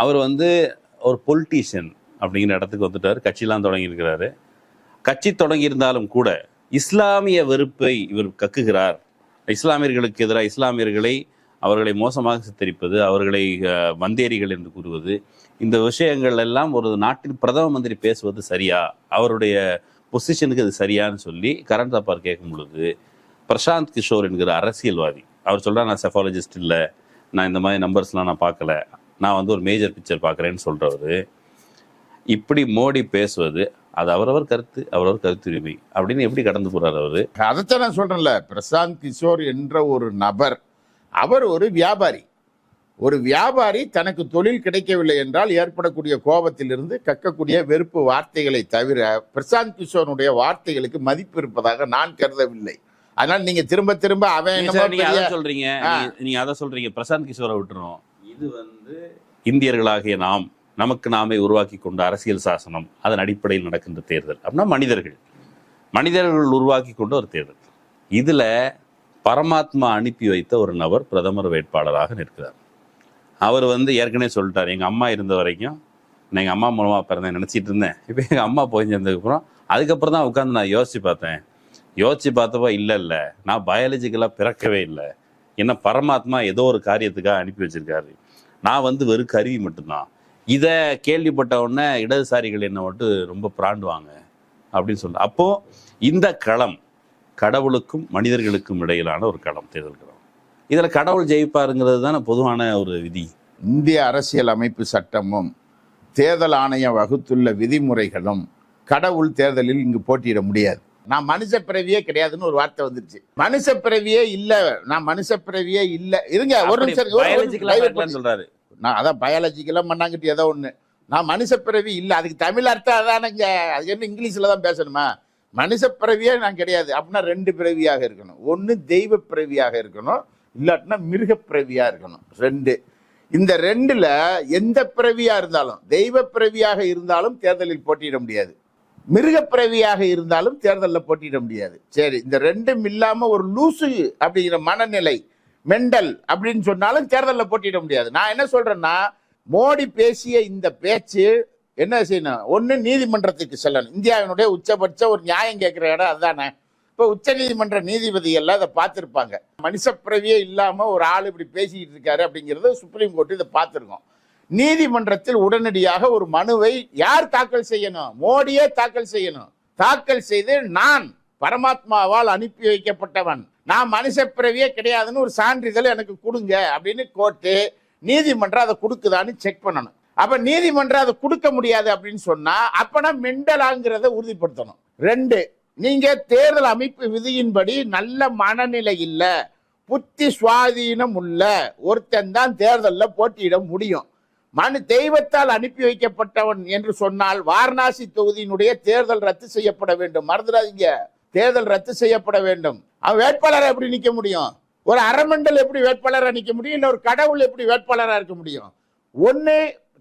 Speaker 1: அவர் ஒரு பொலிட்டீஷியன் அப்படிங்கிற இடத்துக்கு வந்துட்டார். கட்சியெல்லாம் தொடங்கி இருக்கிறாரு. கட்சி தொடங்கி இருந்தாலும் கூட இஸ்லாமிய வெறுப்பை இவர் கக்குகிறார். இஸ்லாமியர்களுக்கு எதிராக இஸ்லாமியர்களை அவர்களை மோசமாக சித்தரிப்பது, அவர்களை வந்தேரிகள் என்று கூறுவது, இந்த விஷயங்கள் எல்லாம் ஒரு நாட்டின் பிரதம மந்திரி பேசுவது சரியா, அவருடைய பொசிஷனுக்கு அது சரியான்னு சொல்லி கரண் தாப்பார் கேட்கும் பொழுது, பிரசாந்த் கிஷோர் என்கிற அரசியல்வாதி அவர் சொல்கிறார், நான் செஃபாலஜிஸ்ட் இல்லை, நான் இந்த மாதிரி நம்பர்ஸ்லாம் நான் பார்க்கல, நான் ஒரு மேஜர் பிக்சர் பார்க்குறேன்னு சொல்கிறவர். இப்படி மோடி பேசுவது அது அவரவர் கருத்து, அவரவர் கருத்துரிமை அப்படின்னு எப்படி கடந்து போறாரு அவரு?
Speaker 2: அதைத்தான் நான் சொல்றேன்ல, பிரசாந்த் கிஷோர் என்ற ஒரு நபர், அவர் ஒரு வியாபாரி. ஒரு வியாபாரி தனக்கு தொழில் கிடைக்கவில்லை என்றால் ஏற்படக்கூடிய கோபத்திலிருந்து கக்கக்கூடிய வெறுப்பு வார்த்தைகளை தவிர பிரசாந்த் கிஷோருடைய வார்த்தைகளுக்கு மதிப்பு இருப்பதாக நான் கருதவில்லை. அதனால நீங்க திரும்ப திரும்ப அவன்
Speaker 1: சொல்றீங்க, நீங்க அதை சொல்றீங்க, பிரசாந்த் கிஷோரை விட்டுரும். இது இந்தியர்களாகிய நமக்கு நாமே உருவாக்கி கொண்ட அரசியல் சாசனம், அதன் அடிப்படையில் நடக்கின்ற தேர்தல் அப்படின்னா மனிதர்கள் உருவாக்கி கொண்ட ஒரு தேர்தல். இதுல பரமாத்மா அனுப்பி வைத்த ஒரு நபர் பிரதமர் வேட்பாளராக நிற்கிறார். அவர் ஏற்கனவே சொல்லிட்டார், எங்கள் அம்மா இருந்த வரைக்கும் நான் எங்கள் அம்மா மூலமாக பிறந்தேன் நினச்சிட்டு இருந்தேன். இப்போ எங்கள் அம்மா போய் சேர்ந்ததுக்கப்புறம் அதுக்கப்புறம் தான் உட்காந்து நான் யோசிச்சு பார்த்தப்போ இல்லை நான் பயாலஜிக்கலாக பிறக்கவே இல்லை, என்ன பரமாத்மா ஏதோ ஒரு காரியத்துக்காக அனுப்பி வச்சிருக்காரு, நான் வெறும் கருவி மட்டும்தான். இதை கேள்விப்பட்ட உடனே இடதுசாரிகள் என்னை ரொம்ப பிராண்டுவாங்க அப்படின்னு சொல்ல. அப்போ இந்த களம் கடவுளுக்கும் மனிதர்களுக்கும் இடையிலான ஒரு களம், தேர்தல் களம். இதில் கடவுள் ஜெயிப்பாருங்கிறது தானே பொதுவான ஒரு விதி.
Speaker 2: இந்திய அரசியல் அமைப்பு சட்டமும் தேர்தல் ஆணையம் வகுத்துள்ள விதிமுறைகளும் கடவுள் தேர்தலில் இங்கு போட்டியிட முடியாது. நான் மனுஷ பிறவியே கிடையாதுன்னு ஒரு வார்த்தை வந்துருச்சு. மனுஷ பிறவியே இல்ல, நான் மனுஷ பிறவியே இல்ல. இருங்க ஒரு நிமிஷம்
Speaker 1: சொல்றாரு.
Speaker 2: நான் அதான் பயாலஜிக்கெல்லாம் பண்ணாங்கிட்டு ஏதோ ஒண்ணு, நான் மனுஷ பிறவி இல்ல, அதுக்கு தமிழ் அர்த்தம் அதானங்க, அது என்ன இங்கிலீஷ்ல தான் பேசணுமா? மனுஷ பிறவியே நான் கிடையாது அப்படின்னா 2 பிறவியாக இருக்கணும். ஒன்று தெய்வ பிறவியாக இருக்கணும், இல்லாட்டினா மிருக பிறவியா இருக்கணும். ரெண்டு. இந்த ரெண்டுல எந்த பிறவியா இருந்தாலும், தெய்வ பிறவியாக இருந்தாலும் தேர்தலில் போட்டியிட முடியாது, மிருக பிறவியாக இருந்தாலும் தேர்தலில் போட்டியிட முடியாது. சரி, இந்த ரெண்டும் இல்லாம ஒரு லூசு அப்படிங்கிற மனநிலை, மெண்டல் அப்படின்னு சொன்னாலும் தேர்தலில் போட்டியிட முடியாது. நான் என்ன சொல்றேன்னா, மோடி பேசிய இந்த பேச்சு என்ன செய்யணும்? ஒன்னு, நீதிமன்றத்துக்கு செல்லணும். இந்தியாவினுடைய உச்சபட்ச ஒரு நியாயம் கேட்கிற இடம் அதுதானே. இப்போ உச்ச நீதிமன்ற நீதிபதி எல்லாம் இதை பார்த்துருப்பாங்க. மனுஷப்பிறவியே இல்லாம ஒரு ஆள் இப்படி பேசிக்கிட்டு இருக்காரு அப்படிங்கிறது சுப்ரீம் கோர்ட் இதை பார்த்துருக்கோம். நீதிமன்றத்தில் உடனடியாக ஒரு மனுவை யார் தாக்கல் செய்யணும்? மோடியே தாக்கல் செய்யணும். தாக்கல் செய்து, நான் பரமாத்மாவால் அனுப்பி வைக்கப்பட்டவன், நான் மனுஷப்பிறவியே கிடையாதுன்னு ஒரு சான்றிதழ் எனக்கு கொடுங்க அப்படின்னு கோர்ட்டு, நீதிமன்றம் அதை கொடுக்குதான்னு செக் பண்ணணும். அப்ப நீதிமன்றம் அதை கொடுக்க முடியாது அப்படின்னு சொன்னா அப்பனா மெண்டலாங்கிறத உறுதிப்படுத்தணும். ரெண்டு, நீங்க தேர்தல் அமைப்பு விதியின்படி நல்ல மனநிலை இல்ல, புத்தி சுவாதீனம் உள்ள ஒருத்தன் தான் தேர்தலில் போட்டியிட முடியும். தெய்வத்தால் அனுப்பி வைக்கப்பட்டவன் என்று சொன்னால் வாரணாசி தொகுதியினுடைய தேர்தல் ரத்து செய்யப்பட வேண்டும். மறந்துடாதீங்க, தேர்தல் ரத்து செய்யப்பட வேண்டும். அவன் வேட்பாளரை எப்படி நிக்க முடியும்? ஒரு அரமண்டல் எப்படி வேட்பாளராக நிக்க முடியும்? இல்ல ஒரு கடவுள் எப்படி வேட்பாளராக இருக்க முடியும்? ஒன்னு,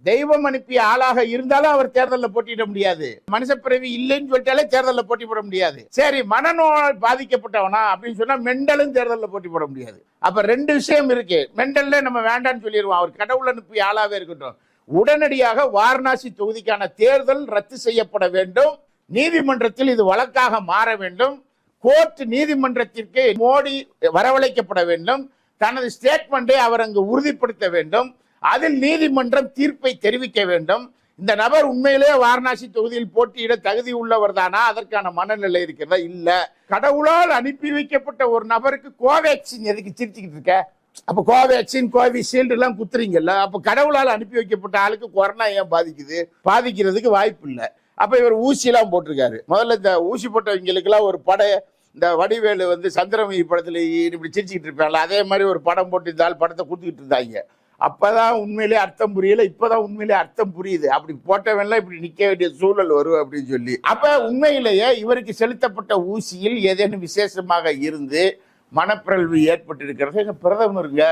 Speaker 2: தெய்வம் அனுப்பிய ஆளாக இருந்தாலும் அவர் தேர்தலில் போட்டியிட முடியாது. மனுஷப்பிறவி இல்லைன்னு சொல்லிட்டாலே தேர்தலில் போட்டி போட முடியாது. சரி, மனநோயால் பாதிக்கப்பட்டவனா அப்படின்னு சொன்னா மெண்டலும் தேர்தலில் போட்டி போட முடியாது. அப்ப ரெண்டு விஷயம் இருக்கு. மெண்டல்ல நம்ம வேண்டாம்னு சொல்லிடுவோம், அவர் கடவுள் அனுப்பிய ஆளாவே இருக்கட்டும். உடனடியாக வாரணாசி தொகுதிக்கான தேர்தல் ரத்து செய்யப்பட வேண்டும். நீதிமன்றத்தில் இது வழக்காக மாற வேண்டும். கோர்ட் நீதிமன்றத்திற்கு மோடி வரவழைக்கப்பட வேண்டும். தனது ஸ்டேட்மெண்டை அவர் அங்கு உறுதிப்படுத்த வேண்டும். அதில் நீதிமன்றம் தீர்ப்பை தெரிவிக்க வேண்டும். இந்த நபர் உண்மையிலே வாரணாசி தொகுதியில் போட்டியிட தகுதி உள்ளவர் தானா, அதற்கான மனநிலை இருக்கிறதா? இல்ல. கடவுளால் அனுப்பி வைக்கப்பட்ட ஒரு நபருக்கு கோவேக்சின் எதுக்கு சிரிச்சுக்கிட்டு இருக்க? அப்ப கோவேக்சின், கோவிஷீல்டு எல்லாம் குத்துறீங்கல்ல, அப்ப கடவுளால் அனுப்பி வைக்கப்பட்ட ஆளுக்கு கொரோனா ஏன் பாதிக்குது? பாதிக்கிறதுக்கு வாய்ப்பு இல்லை. அப்ப இவர் ஊசி எல்லாம் போட்டிருக்காரு. முதல்ல இந்த ஊசி போட்டவங்களுக்கு எல்லாம் ஒரு இந்த வடிவேலு சந்திரமுகி படத்துல இப்படி சிரிச்சுக்கிட்டு இருப்பாங்கல்ல, அதே மாதிரி ஒரு படம் போட்டு இந்த ஆள் படத்தை கொடுத்துக்கிட்டு இருந்தாங்க. அப்பதான் உண்மையிலே அர்த்தம் புரியல, இப்பதான் உண்மையிலே அர்த்தம் புரியுது. அப்படி போட்டவன்லாம் இப்படி நிக்க வேண்டிய சூழல் வரும் அப்படின்னு சொல்லி. அப்ப உண்மையிலேயே இவருக்கு செலுத்தப்பட்ட ஊசியில் ஏதேனும் விசேஷமாக இருந்து மனப்பிறழ்வு ஏற்பட்டு இருக்கிறது. எங்க பிரதமருங்க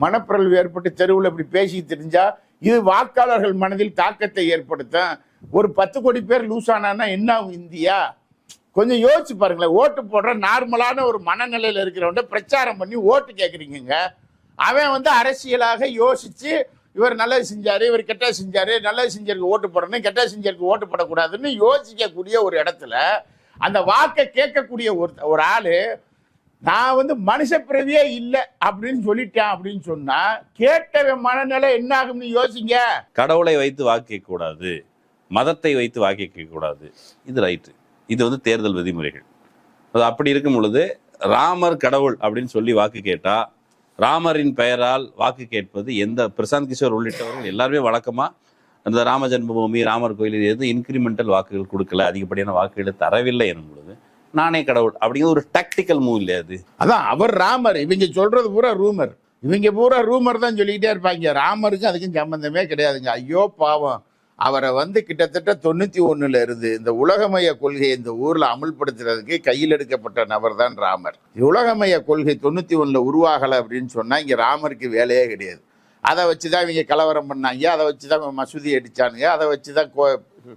Speaker 2: மனப்பிறழ்வு ஏற்பட்டு தெருவில் இப்படி பேசி தெரிஞ்சா இது வாக்காளர்கள் மனதில் தாக்கத்தை ஏற்படுத்தும். ஒரு 10 கோடி பேர் லூஸ் ஆனா என்ன ஆகும் இந்தியா? கொஞ்சம் யோசிச்சு பாருங்களேன். ஓட்டு போடுற நார்மலான ஒரு மனநிலையில இருக்கிறவன் பிரச்சாரம் பண்ணி ஓட்டு கேட்குறீங்க. அவன் அரசியலாக யோசிச்சு இவர் நல்லது செஞ்சாரு, இவர் கெட்டது செஞ்சாரு, நல்லது செஞ்சருக்கு ஓட்டு போடணும், கெட்டது செஞ்சருக்கு ஓட்டு போடக்கூடாதுன்னு யோசிக்கக்கூடிய ஒரு இடத்துல அந்த வாக்கை கேட்கக்கூடிய ஒரு ஆளு நான் மனுஷ பிறவியே இல்லை அப்படின்னு சொல்லிட்டேன் அப்படின்னு சொன்னா கேட்டவன் மனநிலை என்ன ஆகும்னு யோசிங்க.
Speaker 1: கடவுளை வைத்து வாக்கு கேட்க கூடாது, மதத்தை வைத்து வாக்கு கேட்க கூடாது, இது ரைட்டு. இது தேர்தல் விதிமுறைகள். அது அப்படி இருக்கும் பொழுது ராமர் கடவுள் அப்படின்னு சொல்லி வாக்கு கேட்டா, ராமரின் பெயரால் வாக்கு கேட்பது பிரசாந்த் கிஷோர் உள்ளிட்டவர்கள் எல்லாருமே வழக்கமா அந்த ராம ஜென்மபூமி, ராமர் கோயில் எது இன்கிரிமெண்டல் வாக்குகள் கொடுக்கல, அதிகப்படியான வாக்குகளை தரவில்லை எனும் பொழுது நானே கடவுள் அப்படிங்கிற ஒரு டாக்டிக்கல் மூவ் இல்லையா அது? அதான்
Speaker 2: அவர் ராமர், இவங்க சொல்றது பூரா ரூமர். இவங்க பூரா ரூமர் தான் சொல்லிக்கிட்டே இருப்பாங்க. ராமருக்கு அதுக்கும் சம்பந்தமே கிடையாதுங்க. ஐயோ பாவம், அவரை கிட்டத்தட்ட 91 இருந்து இந்த உலகமய கொள்கையை இந்த ஊர்ல அமல்படுத்துறதுக்கு கையில் எடுக்கப்பட்ட நபர் தான் ராமர். உலகமய கொள்கை 91 உருவாகலை அப்படின்னு சொன்னா இங்க ராமருக்கு வேலையே கிடையாது. அதை வச்சுதான் இவங்க கலவரம் பண்ணாங்க, அதை வச்சுதான் மசூதி அடிச்சானுங்க, அதை வச்சுதான்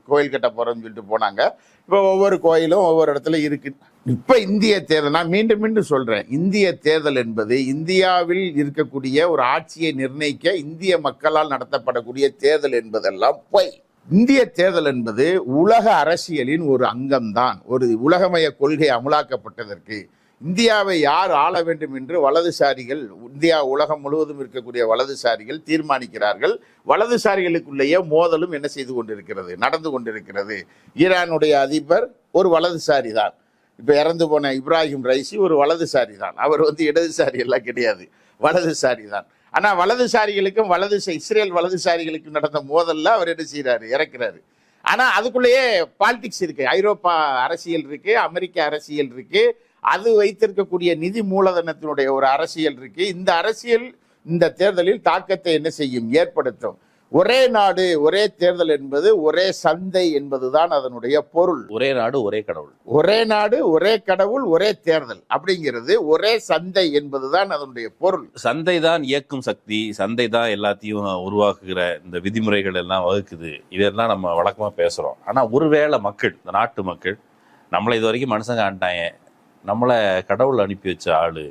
Speaker 2: கோயில் கட்ட போறோம்னு சொல்லிட்டு போனாங்க. இப்போ ஒவ்வொரு கோயிலும் ஒவ்வொரு இடத்துல இருக்கு. இப்ப இந்திய தேர்தல், நான் மீண்டும் மீண்டும் சொல்றேன், இந்திய தேர்தல் என்பது இந்தியாவில் இருக்கக்கூடிய ஒரு ஆட்சியை நிர்ணயிக்க இந்திய மக்களால் நடத்தப்படக்கூடிய தேர்தல் என்பதெல்லாம் போய். இந்திய தேர்தல் என்பது உலக அரசியலின் ஒரு அங்கம்தான். ஒரு உலகமய கொள்கை அமலாக்கப்பட்டதற்கு இந்தியாவை யார் ஆள வேண்டும் என்று வலதுசாரிகள், இந்தியா உலகம் முழுவதும் இருக்கக்கூடிய வலதுசாரிகள் தீர்மானிக்கிறார்கள். வலதுசாரிகளுக்குள்ளேயே மோதலும் என்ன செய்து கொண்டிருக்கிறது, நடந்து கொண்டிருக்கிறது. ஈரானுடைய அதிபர் ஒரு வலதுசாரி தான். இப்ப இறந்து போன இப்ராஹிம் ரைசி ஒரு வலதுசாரி தான். அவர் இடதுசாரி எல்லாம் கிடையாது, வலதுசாரி தான். ஆனா வலதுசாரிகளுக்கும் இஸ்ரேல் வலதுசாரிகளுக்கும் நடந்த மோதல்ல அவர் என்ன செய்யறாரு, இறக்குறாரு. ஆனா அதுக்குள்ளேயே பாலிடிக்ஸ் இருக்கு, ஐரோப்பா அரசியல் இருக்கு, அமெரிக்க அரசியல் இருக்கு, அது வைத்திருக்கக்கூடிய நிதி மூலதனத்தினுடைய ஒரு அரசியல் இருக்கு. இந்த அரசியல் இந்த தேர்தலில் தாக்கத்தை என்ன செய்யும், ஏற்படுத்தும். ஒரே நாடு ஒரே தேர்தல் என்பது ஒரே சந்தை என்பதுதான் அதனுடைய பொருள்.
Speaker 1: ஒரே நாடு ஒரே கடவுள்,
Speaker 2: ஒரே நாடு ஒரே கடவுள் ஒரே தேர்தல் அப்படிங்கிறது ஒரே சந்தை என்பதுதான் அதனுடைய பொருள்.
Speaker 1: சந்தை தான் இயக்கும் சக்தி, சந்தை தான் எல்லாத்தையும் உருவாக்குகிற இந்த விதிமுறைகள் எல்லாம் வகுக்குது. இதெல்லாம் நம்ம வழக்கமாக பேசுகிறோம். ஆனால் ஒருவேளை மக்கள், இந்த நாட்டு மக்கள் நம்மளை இது வரைக்கும் மனுஷங்க ஆண்டாங்க, நம்மளை கடவுள் அனுப்பி வச்ச ஆள்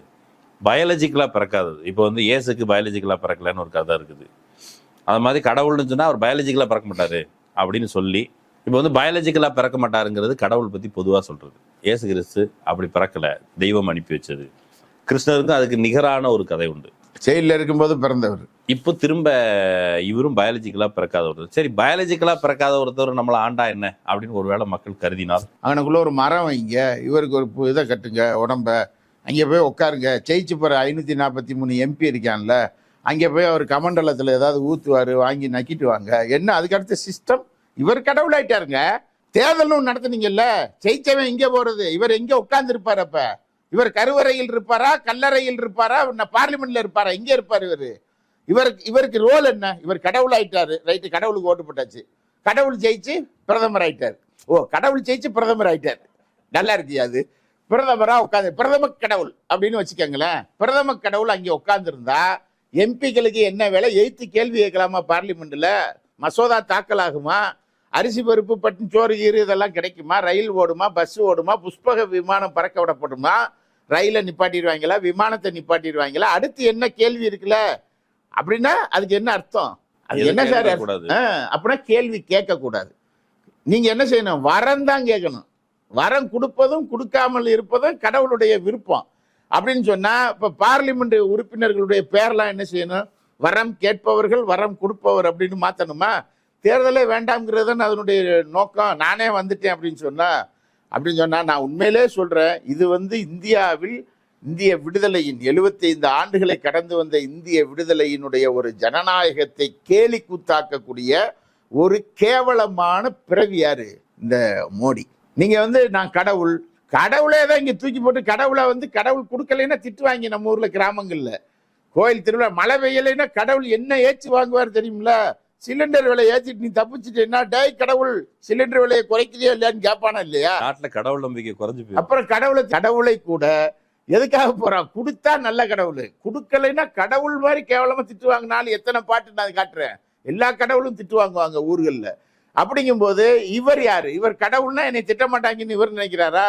Speaker 1: பயாலஜிக்கலாக பிறக்காதது. இப்போ வந்து இயேசுக்கு பயாலஜிக்கலாக பிறக்கலன்னு ஒரு கதை இருக்குது. அது மாதிரி கடவுள்னு சொன்னால் அவர் பயாலஜிக்கலாக பிறக்க மாட்டார் அப்படின்னு சொல்லி, இப்போ வந்து பயாலஜிக்கலாக பிறக்க மாட்டாருங்கிறது கடவுள் பற்றி பொதுவாக சொல்கிறது. இயேசு கிறிஸ்து அப்படி பிறக்கலை, தெய்வம் அனுப்பி வச்சது. கிருஷ்ணருக்கும் அதுக்கு நிகரான ஒரு கதை உண்டு.
Speaker 2: செயலில் இருக்கும்போது பிறந்தவர்.
Speaker 1: இப்போ திரும்ப இவரும் பயாலஜிக்கலாக பிறக்காத ஒருத்தர். சரி, பயாலஜிக்கலாக பிறக்காத ஒருத்தர் நம்மளை ஆண்டா என்ன அப்படின்னு ஒருவேளை மக்கள் கருதினால்,
Speaker 2: அவனுக்குள்ள ஒரு மரம் வைங்க, இவருக்கு ஒரு இதை கட்டுங்க உடம்ப, அங்கே போய் உட்காருங்க, ஜெயிச்சு போகிற 543 MP இருக்கான்ல, அங்கே போய் அவர் கமண்டலத்தில் ஏதாவது ஊற்றுவார், வாங்கி நக்கிட்டு வாங்க. என்ன அதுக்கடுத்த சிஸ்டம்? இவர் கடவுளாயிட்டாருங்க. தேர்தலும் நடத்துனீங்கல்ல, ஜெயிச்சவன் இங்கே போகிறது, இவர் எங்கே உட்கார்ந்து அப்ப இவர் கருவறையில் இருப்பாரா, கல்லறையில் இருப்பாரா, பார்லிமெண்ட்ல இருப்பாரா? இங்கே இருப்பார் இவருக்கு ரோல் என்ன? இவர் கடவுள் ஆயிட்டாரு, ரைட்டு, கடவுளுக்கு ஓட்டு போட்டாச்சு, கடவுள் ஜெயிச்சு பிரதமர் ஆயிட்டார். ஓ, கடவுள் ஜெயிச்சு பிரதமர் ஆயிட்டார், நல்லா இருக்கியா? அது பிரதமரா உட்காந்து பிரதம கடவுள் அப்படின்னு வச்சுக்கோங்களேன். பிரதம கடவுள் அங்கே உட்கார்ந்துருந்தா எம்பிக்களுக்கு என்ன வேலை? எய்த்து கேள்வி கேட்கலாமா பார்லிமெண்ட்ல? மசோதா தாக்கல் ஆகுமா? அரிசி பருப்பு பட்டு சோறு கீறு இதெல்லாம் கிடைக்குமா? ரயில் ஓடுமா? பஸ் ஓடுமா? புஷ்பக விமானம் பறக்க விடப்படுமா? ரயிலை நிப்பாட்டிடுவாங்களா? விமானத்தை நிப்பாட்டிடுவாங்களா? அடுத்து என்ன கேள்வி இருக்குல்ல? அப்படின்னா அதுக்கு என்ன அர்த்தம்? அது என்ன சார்? அப்படின்னா கேள்வி கேட்க கூடாது. நீங்க என்ன செய்யணும்? வரம் தான் கேட்கணும். வரம் கொடுப்பதும் கொடுக்காமல் இருப்பதும் கடவுளுடைய விருப்பம் அப்படின்னு சொன்னா, இப்ப பார்லிமெண்ட் உறுப்பினர்களுடைய பேர்லாம் என்ன செய்யணும்? வரம் கேட்பவர்கள், வரம் கொடுப்பவர் அப்படின்னு மாத்தணுமா? தேர்தலே வேண்டாம்ங்கிறது அதனுடைய நோக்கம். நானே வந்துட்டேன் அப்படின்னு சொன்னா நான் உண்மையிலே சொல்றேன், இது வந்து இந்தியாவில் இந்திய விடுதலையின் 75 ஆண்டுகளை கடந்து வந்த இந்திய விடுதலையினுடைய ஒரு ஜனநாயகத்தை கேலி கூத்தாக்கக்கூடிய ஒரு கேவலமான பிறவி யாரு? இந்த மோடி. நீங்க வந்து நான் கடவுளே தான் இங்க தூக்கி போட்டு கடவுளை வந்து கடவுள் கொடுக்கலைன்னா திட்டுவாங்க. நம்ம ஊர்ல கிராமங்கள்ல கோயில் திருவிழா மழை பெய்யலைன்னா கடவுள் என்ன ஏச்சு வாங்குவார் தெரியுமில? சிலிண்டர் விலை ஏற்றிட்டு நீ தப்பிச்சுட்டு என்ன டேய் கடவுள் சிலிண்டர் விலையை குறைக்கிறதே இல்லையான்னு கேட்பானா இல்லையா?
Speaker 1: நாட்டுல கடவுள் நம்பிக்கை குறைஞ்சு.
Speaker 2: அப்புறம் கடவுளை கூட எதுக்காக போறான்? கொடுத்தா நல்ல கடவுள், கொடுக்கலைன்னா கடவுள் மாதிரி கேவலமா திட்டு வாங்கினாலும் எத்தனை பாட்டு நான் காட்டுறேன். எல்லா கடவுளும் திட்டு வாங்குவாங்க ஊர்கள்ல. அப்படிங்கும் போது இவர் யாரு? இவர் கடவுள்னா என்னை திட்ட மாட்டாங்கன்னு இவர் நினைக்கிறாரா?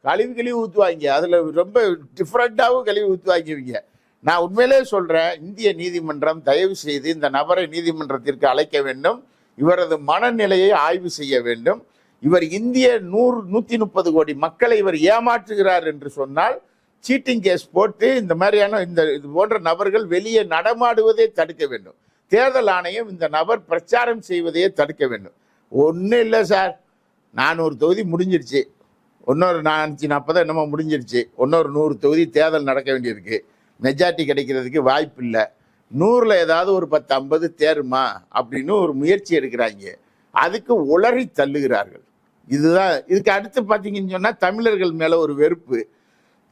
Speaker 2: கழிவு ஊத்துவாங்க. அதுல ரொம்ப டிஃப்ரெண்டாவும் கழிவு ஊத்துவாங்க இவங்க. நான் உண்மையிலே சொல்றேன், இந்திய நீதிமன்றம் தயவு செய்து இந்த நபரை நீதிமன்றத்திற்கு அழைக்க வேண்டும். இவரது மனநிலையை ஆய்வு செய்ய வேண்டும். இவர் இந்திய 130 கோடி மக்களை இவர் ஏமாற்றுகிறார் என்று சொன்னால் சீட்டிங் கேஸ் போட்டு இந்த மாதிரியான இது போன்ற நபர்கள் வெளியே நடமாடுவதை தடுக்க வேண்டும். தேர்தல் ஆணையம் இந்த நபர் பிரச்சாரம் செய்வதையே தடுக்க வேண்டும். ஒன்றும் இல்லை சார், 400 தொகுதி முடிஞ்சிருச்சு, இன்னொரு 440 என்னமோ முடிஞ்சிருச்சு, இன்னொரு 100 தொகுதி தேர்தல் நடக்க வேண்டியிருக்கு, மெஜாரிட்டி கிடைக்கிறதுக்கு வாய்ப்பு இல்லை, 100ல் ஏதாவது ஒரு 10-50 தேருமா அப்படின்னு ஒரு முயற்சி எடுக்கிறாங்க. அதுக்கு உளறி தள்ளுகிறார்கள். இதுதான். இதுக்கு அடுத்து பார்த்தீங்கன்னு சொன்னால் தமிழர்கள் மேலே ஒரு வெறுப்பு.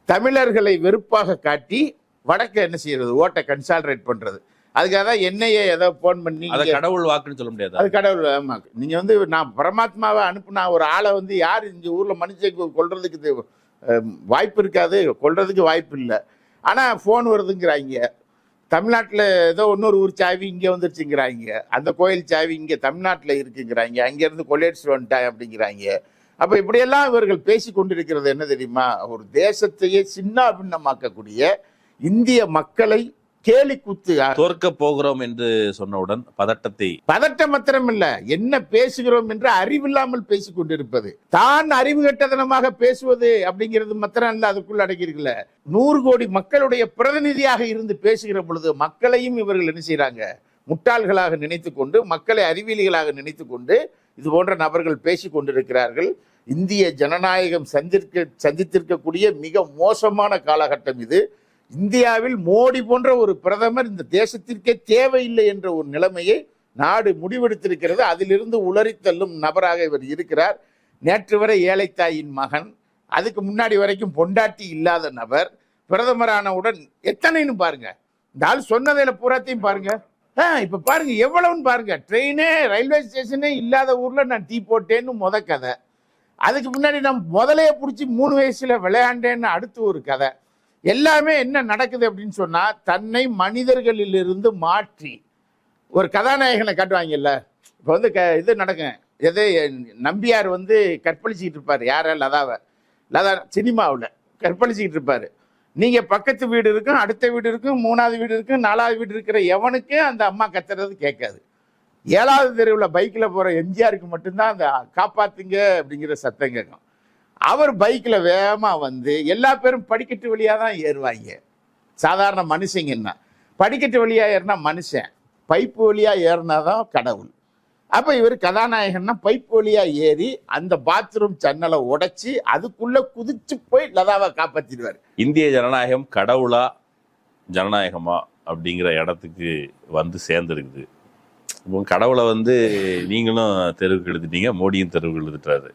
Speaker 2: தமிழர்களை வெறுப்பாக காட்டி வடக்க என்ன செய்யறது? ஓட்டை கன்சால்ரேட் பண்றது. அதுக்காக தான் என்னையே ஏதோ போன் பண்ணி
Speaker 1: கடவுள் வாக்குன்னு சொல்ல முடியாது.
Speaker 2: அது கடவுள். ஆமா, நீங்க வந்து நான் பரமாத்மாவை அனுப்புனா ஒரு ஆளை வந்து யார் இந்த ஊர்ல மனுஷன் கொல்றதுக்கு வாய்ப்பு இருக்காது, கொல்றதுக்கு வாய்ப்பு இல்லை. ஆனா போன் வருதுங்கிறாங்க. தமிழ்நாட்டில் ஏதோ இன்னொரு ஊர் சாவி இங்கே வந்துருச்சுங்கிறாங்க, அந்த கோயில் சாவி இங்கே தமிழ்நாட்டில் இருக்குங்கிறாங்க, அங்கேருந்து கொள்ளையடிச்சு வந்துட்டாங்க அப்படிங்கிறாங்க. அப்போ இப்படியெல்லாம் இவர்கள் பேசி கொண்டிருக்கிறது என்ன தெரியுமா? ஒரு தேசத்தையே சின்ன பின்னமாக்கக்கூடிய இந்திய மக்களை கேலி கூத்து.
Speaker 1: தோற்க போகிறோம் என்று சொன்னவுடன் பதட்டம் மாத்திரம் இல்ல, என்ன பேசுகிறோம் என்று அறிவில்லாமல் பேசிக் கொண்டிருப்பது, தான் அறிவு கட்டதனமாக பேசுவது அப்படிங்கிறது மாத்திரம் இல்ல, அதுக்குள்ள அடங்கியிருக்கல. 100 கோடி மக்களுடைய பிரதிநிதியாக இருந்து பேசுகிற பொழுது மக்களையும் இவர்கள் என்ன செய்யறாங்க? முட்டாள்களாக நினைத்து கொண்டு, மக்களை அறிவியலிகளாக நினைத்து கொண்டு இது போன்ற நபர்கள் பேசிக் கொண்டிருக்கிறார்கள். இந்திய ஜனநாயகம் சந்தித்திருக்கக்கூடிய மிக மோசமான காலகட்டம் இது. இந்தியாவில் மோடி போன்ற ஒரு பிரதமர் இந்த தேசத்திற்கே தேவையில்லை என்ற ஒரு நிலைமையை நாடு முடிவெடுத்திருக்கிறது. அதிலிருந்து உளறி தள்ளும் நபராக இவர் இருக்கிறார். நேற்று வரை ஏழைத்தாயின் மகன், அதுக்கு முன்னாடி வரைக்கும் பொண்டாட்டி இல்லாத நபர், பிரதமரானவுடன் எத்தனைன்னு பாருங்க. இந்த ஆள் சொன்னதில் பூராத்தையும் பாருங்க.
Speaker 2: இப்ப பாருங்க எவ்வளவுன்னு பாருங்க, ட்ரெயினே ரயில்வே ஸ்டேஷனே இல்லாத ஊர்ல நான் டீ போட்டேன்னு கதை. அதுக்கு முன்னாடி நான் முதலைய பிடிச்சி 3 வயசுல விளையாண்டேன்னு அடுத்து ஒரு கதை. எல்லாமே என்ன நடக்குது அப்படின்னு சொன்னா, தன்னை மனிதர்களிலிருந்து மாற்றி ஒரு கதாநாயகனை காட்டுவாங்கல்ல. இப்போ வந்து இது நடக்கும், எது நம்பியார் வந்து கற்பழிச்சிக்கிட்டு இருப்பாரு, யார லதா சினிமாவில் கற்பழிச்சிக்கிட்டு இருப்பாரு. நீங்க பக்கத்து வீடு இருக்கும், அடுத்த வீடு இருக்கும், 3வது வீடு இருக்கும், 4வது வீடு இருக்கிற எவனுக்கு அந்த அம்மா கத்துறது கேட்காது. 7வது தெருவில் பைக்கில் போற எம்ஜிஆருக்கு மட்டும்தான் அந்த காப்பாத்துங்க அப்படிங்கிற சத்தம் கேட்கும். அவர் பைக்கில் வேகமா வந்து எல்லா பேரும் படிக்கட்டு வழியா தான் ஏறுவாங்க. சாதாரண மனுஷங்கன்னா படிக்கட்டு வழியா ஏறினா மனுஷன், பைப்பு வழியா ஏறினாதான் கடவுள். அப்ப இவர் கதாநாயகன்னா பைப்பு வழியா ஏறி அந்த பாத்ரூம் ஜன்னலை உடைச்சி அதுக்குள்ள குதிச்சு போய் லதாவை காப்பாத்திடுவார்.
Speaker 1: இந்திய ஜனநாயகம் கடவுளா ஜனநாயகமா அப்படிங்கிற இடத்துக்கு வந்து சேர்ந்துருக்குது. இப்போ கடவுளை வந்து நீங்களும் தெருவுக்கு இழுத்துட்டீங்க, மோடியும் தெருவுக்கு இழுத்துட்டாரு.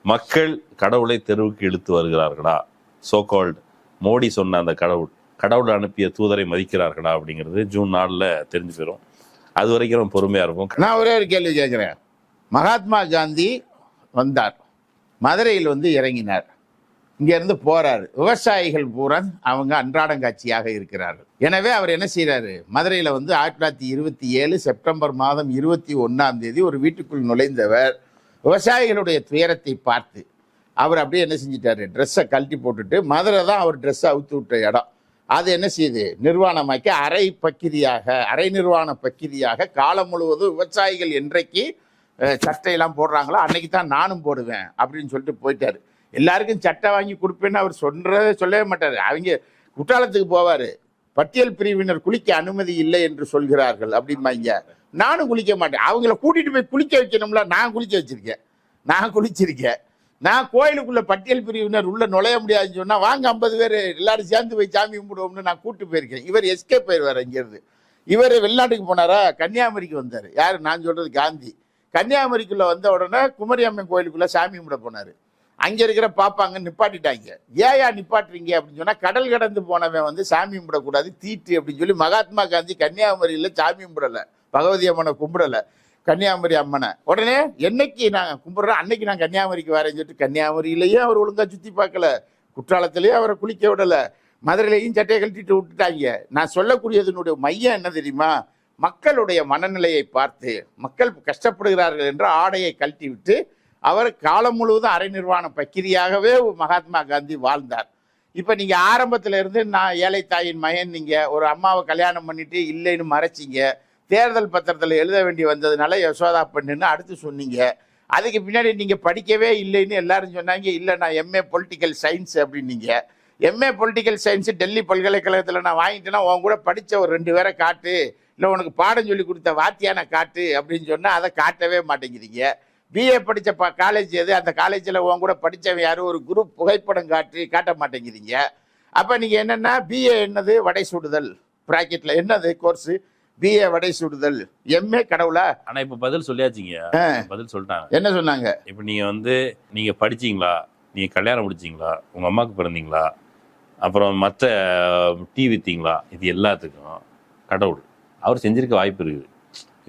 Speaker 1: மக்கள் கடவுளை தெருவுக்கு இழுத்து வருகிறார்களா? சோகால்டு மோடி சொன்ன அந்த கடவுள் அனுப்பிய தூதரை மதிக்கிறார்களா அப்படிங்கிறது ஜூன் 4 தெரிஞ்சு போயிடும். அது வரைக்கும் நம்ம பொறுமையா இருக்கும்.
Speaker 2: நான் ஒரே ஒரு கேள்வி கேட்கிறேன். மகாத்மா காந்தி வந்தார், மதுரையில் வந்து இறங்கினார், இங்க இருந்து போறாரு. விவசாயிகள் பூரா அவங்க அன்றாடங்காட்சியாக இருக்கிறார்கள். எனவே அவர் என்ன செய்யறாரு, மதுரையில வந்து 1927 செப்டம்பர் மாதம் 21ஆம் தேதி ஒரு வீட்டுக்குள் நுழைந்தவர் விவசாயிகளுடைய துயரத்தை பார்த்து அவர் அப்படியே என்ன செஞ்சிட்டாரு, ட்ரெஸ்ஸை கழட்டி போட்டுட்டு, மதுரை தான் அவர் ட்ரெஸ்ஸை அவுத்து விட்ட இடம், அது என்ன செய்யுது நிர்வாணமாக்கி அரை நிர்வாண பக்கிரியாக காலம் முழுவதும் விவசாயிகள் என்றைக்கு சட்டையெல்லாம் போடுறாங்களோ அன்னைக்கு தான் நானும் போடுவேன் அப்படின்னு சொல்லிட்டு போயிட்டாரு. எல்லாருக்கும் சட்டை வாங்கி கொடுப்பேன்னு அவர் சொல்லவே மாட்டாரு. அவங்க குற்றாலத்துக்கு போவாரு, பட்டியல் பிரிவினர் குளிக்க அனுமதி இல்லை என்று சொல்கிறார்கள் அப்படின்பாங்க. நானும் குளிக்க மாட்டேன், அவங்கள கூட்டிட்டு போய் குளிக்க வைக்கணும்ல, நான் குளிச்சிருக்கேன். நான் கோயிலுக்குள்ள பட்டியல் பிரிவினர் உள்ள நுழைய முடியாதுன்னு சொன்னா வாங்க 50 பேர் எல்லாரும் சேர்ந்து போய் சாமி கும்பிடுவோம்னு நான் கூட்டு போயிருக்கேன். இவர் எஸ்கேப் போயிடுவார் அங்கிருந்து. இவர் வெளிநாட்டுக்கு போனாரா, கன்னியாகுமரிக்கு வந்தாரு. யாரு, நான் சொல்றது காந்தி. கன்னியாகுமரிக்குள்ள வந்த உடனே குமரி அம்மன் கோயிலுக்குள்ள சாமி கும்பிட போனாரு. அங்க இருக்கிற பாப்பாங்க நிப்பாட்டிட்டாங்க. ஏயா நிப்பாட்டுறீங்க அப்படின்னு சொன்னா, கடல் கடந்து போனவன் வந்து சாமி கும்பிடக்கூடாது, தீட்டு அப்படின்னு சொல்லி மகாத்மா காந்தி கன்னியாகுமரியில சாமி கும்பிடல, பகவதி அம்மனை கும்பிடல, கன்னியாகுமரி அம்மனை. உடனே என்னைக்கு நான் கும்பிடுறேன் அன்னைக்கு நான் கன்னியாகுமரிக்கு வரேன்னு சொல்லிட்டு கன்னியாகுமரியிலேயே அவர் ஒழுங்கா சுத்தி பார்க்கல, குற்றாலத்திலேயே அவரை குளிக்க விடல, மதுரையிலையும் சட்டையை கழட்டிட்டு விட்டுட்டாங்க. நான் சொல்லக்கூடியதனுடைய மையம் என்ன தெரியுமா, மக்களுடைய மனநிலையை பார்த்து மக்கள் கஷ்டப்படுகிறார்கள் என்ற ஆடையை கழட்டி விட்டு அவர் காலம் முழுவதும் அரை நிர்வாண பக்கிரியாகவே மகாத்மா காந்தி வாழ்ந்தார். இப்ப நீங்க ஆரம்பத்துல இருந்து நான் ஏழை தாயின் மகன், நீங்க ஒரு அம்மாவை கல்யாணம் பண்ணிட்டு இல்லைன்னு மறைச்சிங்க, தேர்தல் பத்திரத்தில் எழுத வேண்டி வந்ததுனால யசோதா பண்ணுன்னு அடுத்து சொன்னீங்க. அதுக்கு பின்னாடி நீங்க படிக்கவே இல்லைன்னு எல்லாரும் சொன்னாங்க. இல்லை நான் எம்ஏ பொலிட்டிக்கல் சயின்ஸ் அப்படின்னீங்க. எம்ஏ பொலிட்டிக்கல் சயின்ஸ் டெல்லி பல்கலைக்கழகத்தில் நான் வாங்கிட்டேன்னா உன் கூட படித்த ஒரு 2 பேரை காட்டு, இல்லை உனக்கு பாடம் சொல்லி கொடுத்த வாத்தியான காட்டு அப்படின்னு சொன்னால் அதை காட்டவே மாட்டேங்கிறீங்க. பிஏ படித்த காலேஜ் எது, அந்த காலேஜில் உன் கூட படித்தவன் யாரும் ஒரு குரூப் புகைப்படம் காட்ட மாட்டேங்கிறீங்க. அப்போ நீங்கள் என்னென்னா பிஏ என்னது, வடை சுடுதல் ப்ராக்கெட்டில் என்னது கோர்ஸு, பிஏ வடை சுடுதல், எம்ஏ கடவுளா?
Speaker 1: ஆனா இப்ப பதில் சொல்லியாச்சுங்க, பதில் சொல்லிட்டாங்க.
Speaker 2: என்ன சொன்னாங்க?
Speaker 1: இப்ப நீங்க படிச்சீங்களா, நீங்க கல்யாணம் முடிச்சீங்களா, உங்க அம்மாவுக்கு பிறந்தீங்களா, அப்புறம் மற்ற டீ வித்தீங்களா, இது எல்லாத்துக்கும் கடவுள் அவர் செஞ்சிருக்க வாய்ப்பு இருக்குது.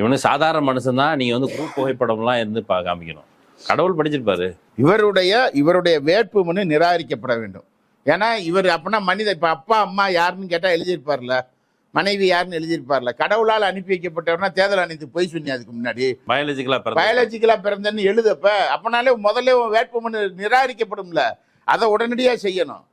Speaker 1: இவனு சாதாரண மனுஷன் தான், நீங்க வந்து குரூப் புகைப்படம்லாம் இருந்து காமிக்கணும். கடவுள் படிச்சிருப்பாரு.
Speaker 2: இவருடைய வேட்புமனு நிராகரிக்கப்பட வேண்டும். ஏன்னா இவர் அப்படின்னா மனித, இப்ப அப்பா அம்மா யாருன்னு கேட்டா எழுதியிருப்பார்ல, மனைவி யாருன்னு எழுதியிருப்பார்ல. கடவுளால் அனுப்பி வைக்கப்பட்டவர்னா தேர்தல் ஆணையத்துக்கு போய் சொன்னி அதுக்கு முன்னாடி பயாலஜிக்கலா பிறந்தன்னு எழுதப்ப அப்பனாலே முதல்ல வேட்புமனு நிராகரிக்கப்படும்ல, அதை உடனடியாக செய்யணும்.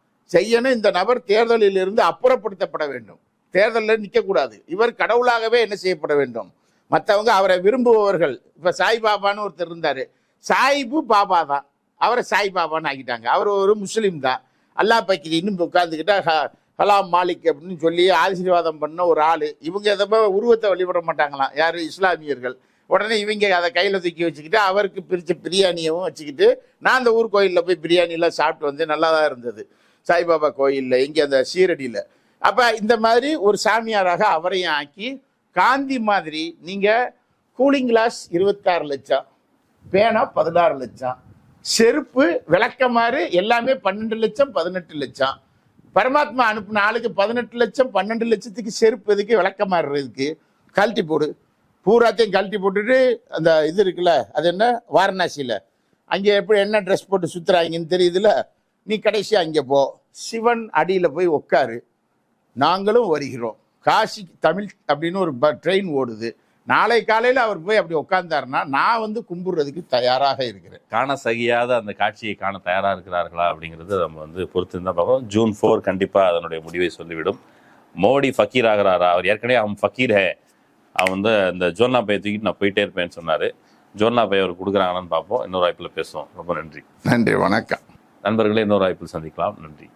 Speaker 2: இந்த நபர் தேர்தலில் இருந்து அப்புறப்படுத்தப்பட வேண்டும், தேர்தலில் நிற்கக்கூடாது. இவர் கடவுளாகவே என்ன செய்யப்பட வேண்டும். மற்றவங்க அவரை விரும்புபவர்கள், இப்ப சாய்பாபான்னு ஒருத்தர் இருந்தாரு, சாயிபு பாபா தான், அவரை சாய்பாபான்னு ஆக்கிட்டாங்க. அவர் ஒரு முஸ்லீம் தான், அல்லாஹ் பக்கிரின்னு உட்கார்ந்துக்கிட்டா கலாம் மாலிக் அப்படின்னு சொல்லி ஆசீர்வாதம் பண்ண ஒரு ஆள். இவங்க எதோ உருவத்தை வழிபட மாட்டாங்களாம், யார், இஸ்லாமியர்கள். உடனே இவங்க அதை கையில் தூக்கி வச்சுக்கிட்டு அவருக்கு பிரித்த பிரியாணியவும் வச்சுக்கிட்டு, நான் அந்த ஊர் கோயிலில் போய் பிரியாணியெல்லாம் சாப்பிட்டு வந்தேன், நல்லா தான் இருந்தது, சாய்பாபா கோயிலில் இங்கே அந்த சீரடியில். அப்போ இந்த மாதிரி ஒரு சாமியாராக அவரையும் ஆக்கி, காந்தி மாதிரி நீங்கள் கூலிங் கிளாஸ் 26 லட்சம், பேனா 16 லட்சம், செருப்பு விளக்கமாறு எல்லாமே 12 லட்சம் 18 லட்சம். பரமாத்மா அனுப்பின ஆளுக்கு 18 லட்சம் 12 லட்சத்துக்கு செருப்பு எதுக்கு, விளக்கமாறுறதுக்கு? கழட்டி போடு, பூராத்தையும் கழட்டி போட்டுட்டு அந்த இது இருக்குல்ல, அது என்ன, வாரணாசியில் அங்கே எப்படி என்ன ட்ரெஸ் போட்டு சுற்றுறாங்கன்னு தெரியுதுல்ல, நீ கடைசியாக அங்கே போ, சிவன் அடியில் போய் உட்காரு, நாங்களும் வருகிறோம். காசி தமிழ் அப்படின்னு ஒரு ட்ரெயின் ஓடுது, நாளை காலையில் அவர் போய் அப்படி உட்கார்ந்தாருன்னா நான் வந்து கும்பிடுறதுக்கு தயாராக இருக்கிறேன்.
Speaker 1: காண சகியாத அந்த காட்சியை காண தயாராக இருக்கிறார்களா அப்படிங்கிறது நம்ம வந்து பொறுத்து தான் பார்ப்போம். ஜூன் 4 கண்டிப்பாக அதனுடைய முடிவை சொல்லிவிடும். மோடி ஃபக்கீர் ஆகிறாரா? அவர் ஏற்கனவே அவன் ஃபக்கீர் ஹே, அவன் வந்து இந்த ஜோன்னா பையை தூக்கிட்டு நான் போயிட்டே இருப்பேன்னு சொன்னார். ஜோன்னா பை அவர் கொடுக்குறாங்கன்னு பார்ப்போம். இன்னொரு வாய்ப்பில் பேசுவோம். ரொம்ப நன்றி.
Speaker 2: நன்றி, வணக்கம்
Speaker 1: நண்பர்களே. இன்னொரு வாய்ப்பில் சந்திக்கலாம். நன்றி.